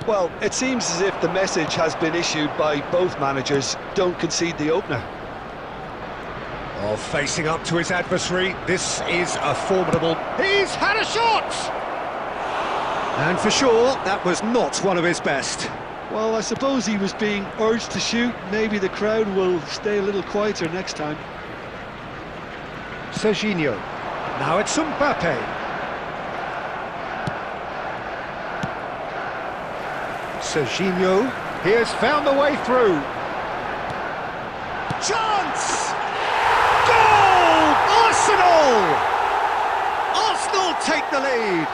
Well, it seems as if the message has been issued by both managers: don't concede the opener. Oh, facing up to his adversary, this is a formidable... He's had a shot! And for sure, that was not one of his best. Well, I suppose he was being urged to shoot. Maybe the crowd will stay a little quieter next time. Serginho. Now it's Mbappe. Serginho, he has found the way through. Chance! Goal! Arsenal take the lead.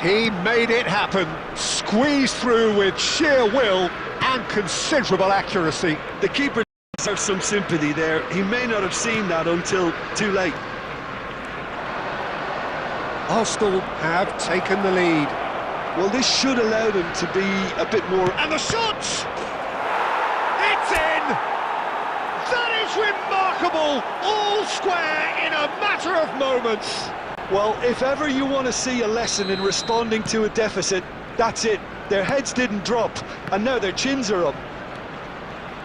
He made it happen, squeezed through with sheer will and considerable accuracy. The keeper deserves some sympathy there. He may not have seen that until too late. Arsenal have taken the lead. Well, this should allow them to be a bit more... And the shot! It's in! That is remarkable! All square in a matter of moments. Well, if ever you want to see a lesson in responding to a deficit, that's it. Their heads didn't drop, and now their chins are up.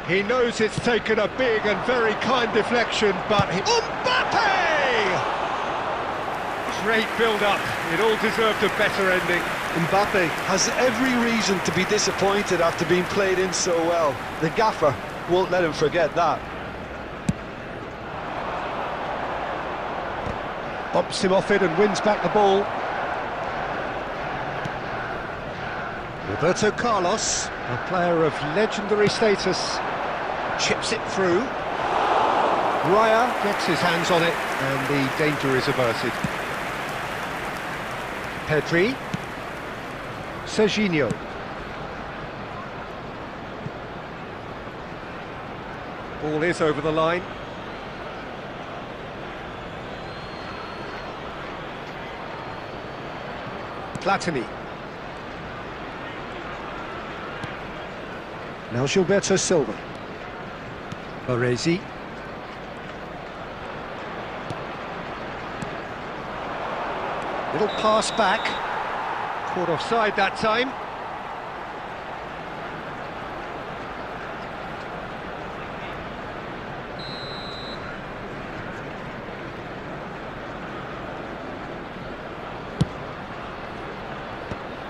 He knows it's taken a big and very kind deflection, but... Mbappe! Great build-up. It all deserved a better ending. Mbappe has every reason to be disappointed after being played in so well. The gaffer won't let him forget that. Bumps him off it and wins back the ball. Roberto Carlos, a player of legendary status, chips it through. Raya gets his hands on it and the danger is averted. Pedri. Serginho. Ball is over the line. Platini. Now Gilberto Silva. Baresi. Little pass back. Caught offside that time.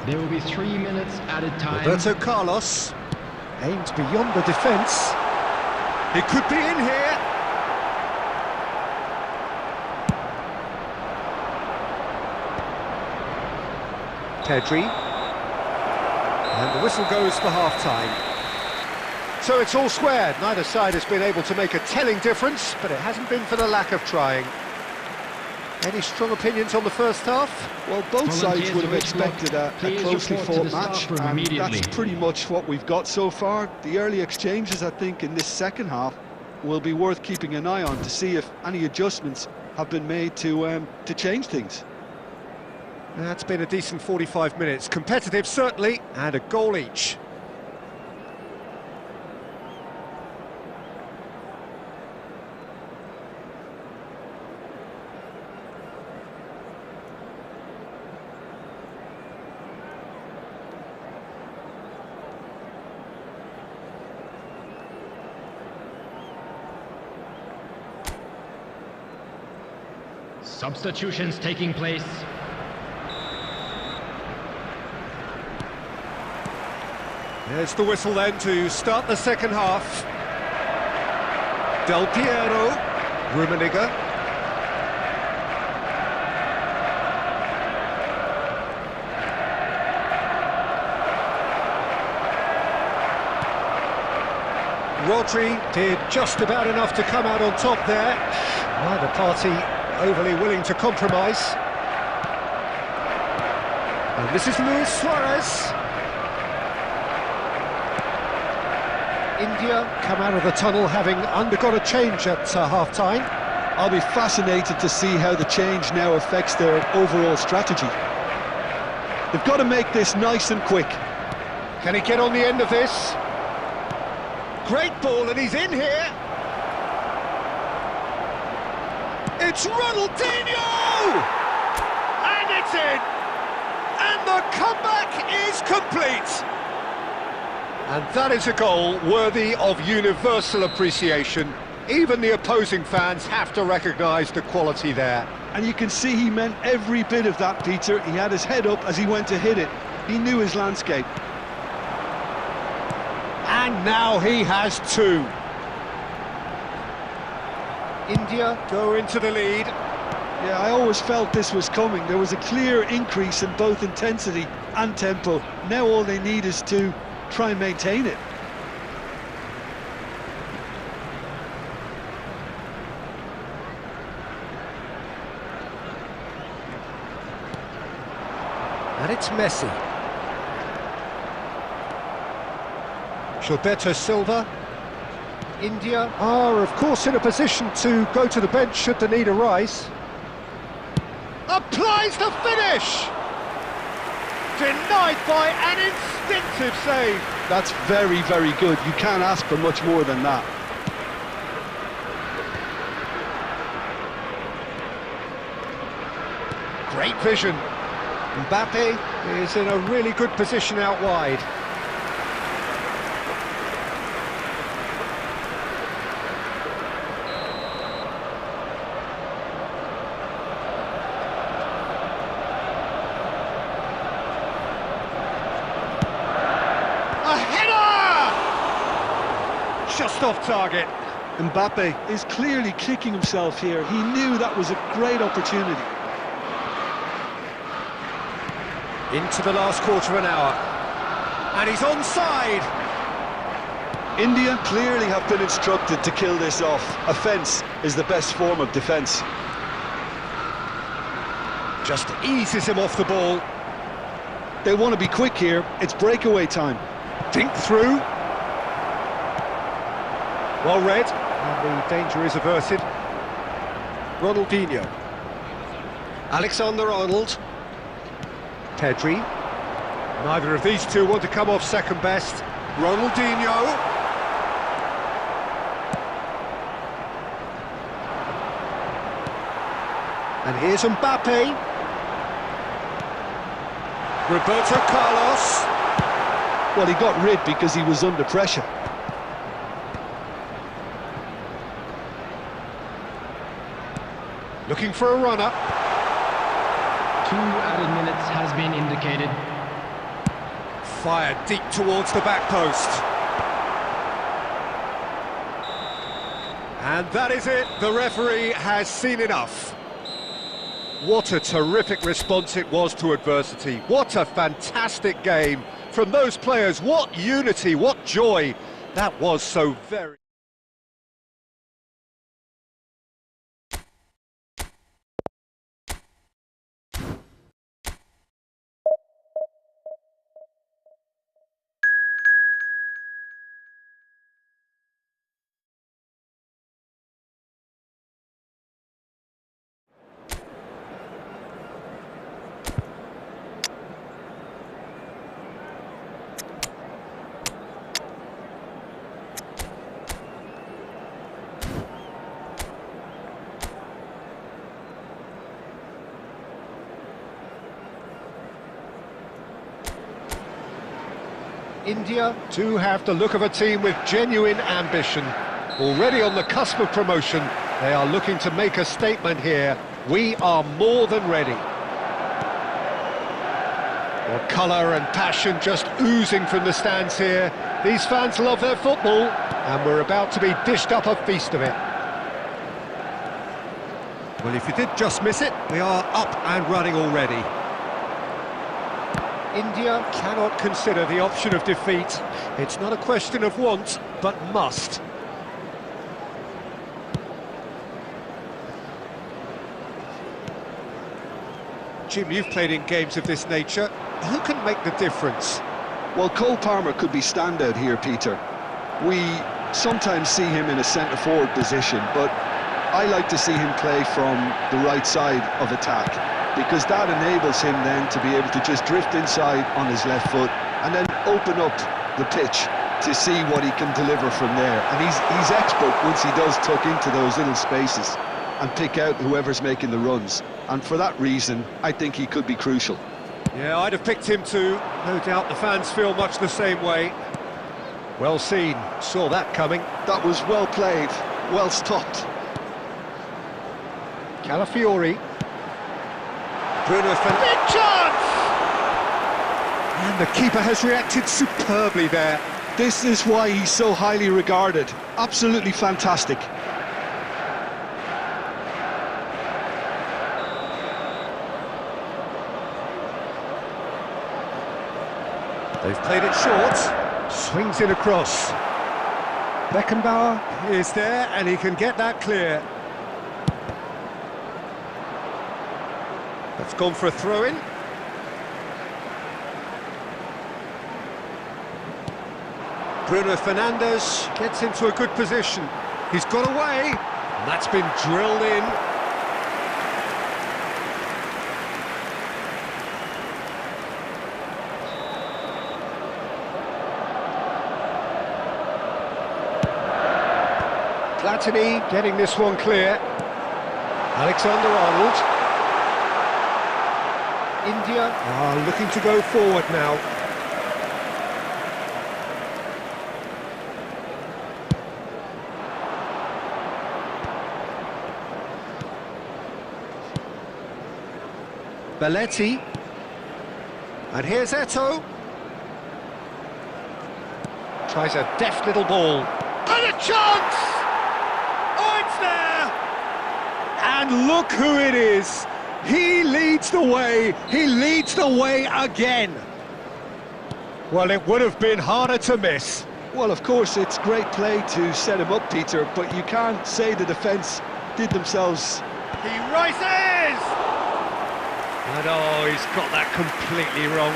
There will be 3 minutes added time. Roberto Carlos aims beyond the defence. He could be in here. Pedri. And the whistle goes for half-time. So it's all squared. Neither side has been able to make a telling difference, but it hasn't been for the lack of trying. Any strong opinions on the first half? Well, both sides would have expected a closely fought match, and that's pretty much what we've got so far. The early exchanges, I think, in this second half will be worth keeping an eye on to see if any adjustments have been made to change things. That's been a decent 45 minutes. Competitive, certainly, and a goal each. Substitutions taking place. There's the whistle then to start the second half. Del Piero, Rummenigge. Rodri did just about enough to come out on top there. Neither party overly willing to compromise. And this is Luis Suarez. India come out of the tunnel having undergone a change at half-time. I'll be fascinated to see how the change now affects their overall strategy. They've got to make this nice and quick. Can he get on the end of this? Great ball, and he's in here. It's Ronaldinho! And it's in! And the comeback is complete! And that is a goal worthy of universal appreciation. Even the opposing fans have to recognise the quality there. And you can see he meant every bit of that, Peter. He had his head up as he went to hit it. He knew his landscape. And now he has two. India go into the lead. Yeah, I always felt this was coming. There was a clear increase in both intensity and tempo. Now all they need is to try and maintain it. And it's Messi. Gilberto Silva. India are, of course, in a position to go to the bench should the need arise. Applies the finish! Denied by an instinctive save. That's very, very good. You can't ask for much more than that. Great vision. Mbappe is in a really good position out wide. Just off target. Mbappe is clearly kicking himself here. He knew that was a great opportunity. Into the last quarter of an hour. And he's onside. India clearly have been instructed to kill this off. Offence is the best form of defence. Just eases him off the ball. They want to be quick here. It's breakaway time. Dink through. Well read, and the danger is averted. Ronaldinho. Alexander-Arnold. Pedri. Neither of these two want to come off second best. Ronaldinho. And here's Mbappe. Roberto Carlos. Well, he got rid because he was under pressure. Looking for a runner. 2 added minutes has been indicated. Fired deep towards the back post. And that is it. The referee has seen enough. What a terrific response it was to adversity. What a fantastic game from those players. What unity, what joy. That was so very... India do have the look of a team with genuine ambition. Already on the cusp of promotion, they are looking to make a statement here We are more than ready. Well, colour and passion just oozing from the stands here. These fans love their football, and we're about to be dished up a feast of it. Well, if you did just miss it, we are up and running already. India cannot consider the option of defeat. It's not a question of want, but must. Jim, you've played in games of this nature. Who can make the difference? Well, Cole Palmer could be standout here, Peter. We sometimes see him in a centre-forward position, but I like to see him play from the right side of attack, because that enables him then to be able to just drift inside on his left foot and then open up the pitch to see what he can deliver from there. And he's expert once he does tuck into those little spaces and pick out whoever's making the runs. And for that reason, I think he could be crucial. Yeah, I'd have picked him too. No doubt the fans feel much the same way. Well seen, saw that coming. That was well played, well stopped. Calafiori. Bruno Fernandes. Chance! And the keeper has reacted superbly there. This is why he's so highly regarded. Absolutely fantastic. They've played it short. Swings it across. Beckenbauer is there, and he can get that clear. That's gone for a throw-in. Bruno Fernandes gets into a good position. He's got away, and that's been drilled in. Platini getting this one clear. Alexander-Arnold. India are looking to go forward now. Belletti. And here's Eto'o. Tries a deft little ball. And a chance! Oh, it's there! And look who it is! He leads the way, he leads the way again. Well, it would have been harder to miss. Well, of course, it's great play to set him up, Peter, but you can't say the defence did themselves. He rises! And oh, he's got that completely wrong.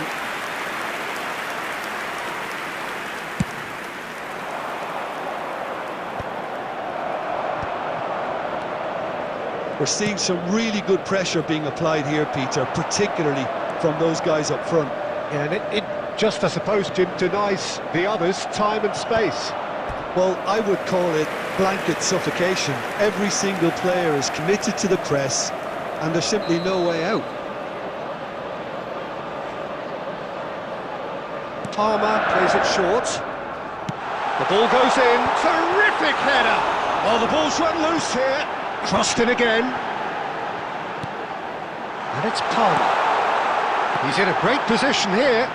We're seeing some really good pressure being applied here, Peter, particularly from those guys up front. Yeah, and it just, I suppose, Jim, denies the others time and space. Well, I would call it blanket suffocation. Every single player is committed to the press, and there's simply no way out. Palmer plays it short. The ball goes in. Terrific header! Oh, the ball's run loose here. Crossed in again. And it's Palmer. He's in a great position here.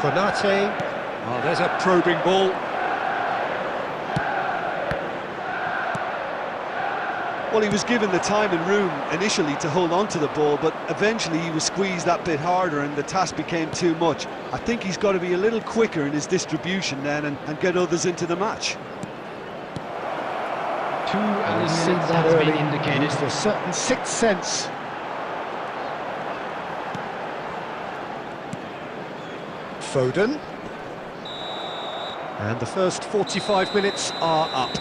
Konate. Oh, there's a probing ball. Well, he was given the time and room initially to hold on to the ball, but eventually he was squeezed that bit harder and the task became too much. I think he's got to be a little quicker in his distribution then and get others into the match. 2 minutes has been indicated. It's a certain sixth sense. Foden. And the first 45 minutes are up.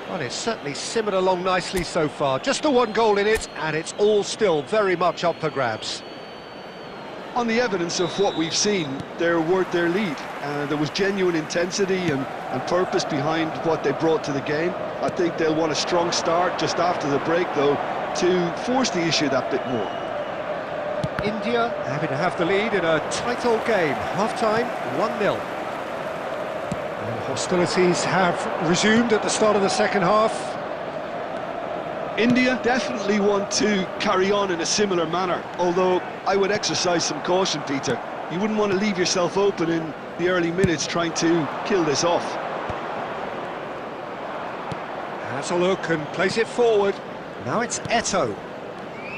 Well, it's certainly simmered along nicely so far. Just the one goal in it, and it's all still very much up for grabs. On the evidence of what we've seen, they're worth their lead. There was genuine intensity and purpose behind what they brought to the game. I think they'll want a strong start just after the break, though, to force the issue that bit more. India happy to have the lead in a tight old game. Half-time, 1-0. And hostilities have resumed at the start of the second half. India definitely want to carry on in a similar manner, although I would exercise some caution, Peter. You wouldn't want to leave yourself open in the early minutes trying to kill this off. Has a look and plays it forward. Now it's Eto.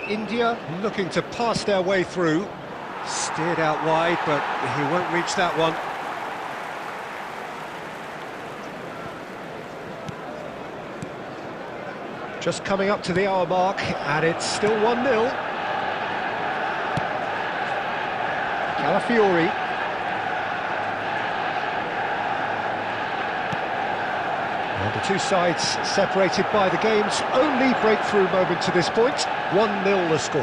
India looking to pass their way through. Steered out wide, but he won't reach that one. Just coming up to the hour mark, and it's still 1-0. Calafiori. And the two sides separated by the game's only breakthrough moment to this point. 1-0 the score.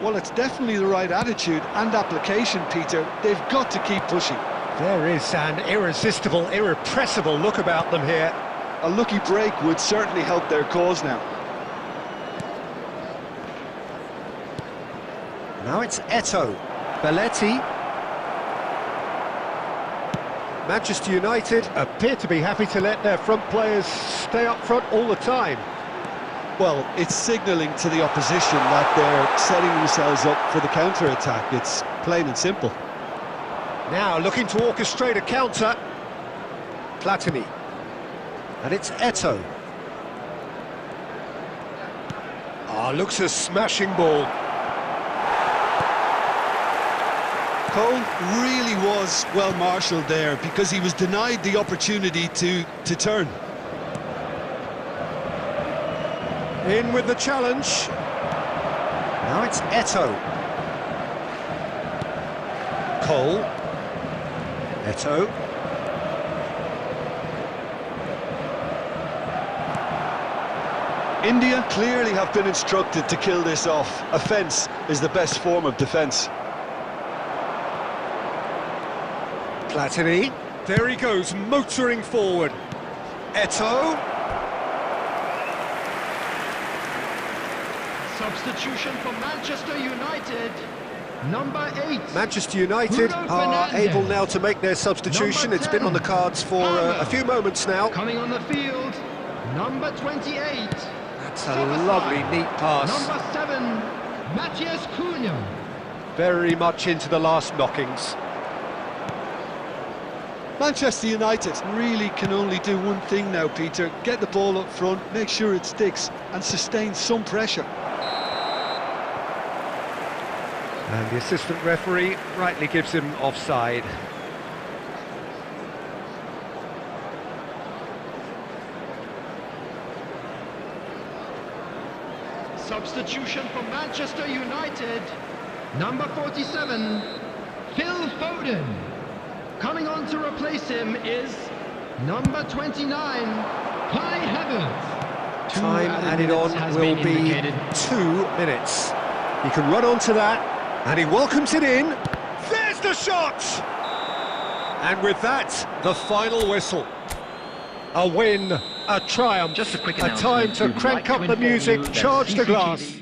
Well, it's definitely the right attitude and application, Peter. They've got to keep pushing. There is an irresistible, irrepressible look about them here. A lucky break would certainly help their cause now. Now it's Eto. Belletti. Manchester United appear to be happy to let their front players stay up front all the time. Well, it's signalling to the opposition that they're setting themselves up for the counter-attack. It's plain and simple. Now looking to orchestrate a counter. Platini. And it's Eto. Looks a smashing ball. Cole really was well marshalled there because he was denied the opportunity to turn. In with the challenge. Now it's Eto. Cole. Eto. India clearly have been instructed to kill this off. Offence is the best form of defence. Platini. There he goes, motoring forward. Eto. Substitution for Manchester United. Number 8. Manchester United Bruno are Fernandes. able now to make their substitution. Number It's been 10, on the cards for a few moments now. Coming on the field, number 28. That's a lovely, neat pass. Number 7, Matthias Cunha. Very much into the last knockings. Manchester United really can only do one thing now, Peter. Get the ball up front, make sure it sticks, and sustain some pressure. And the assistant referee rightly gives him offside. Substitution for Manchester United. Number 47, Phil Foden. Coming on to replace him is number 29, Kai Havertz. Time added on will be 2 minutes. He can run onto that, and he welcomes it in. There's the shot! And with that, the final whistle. A win, a triumph, Just a quick time to announcement. crank We'd like up to the inform music, you that charge the CCTV glass.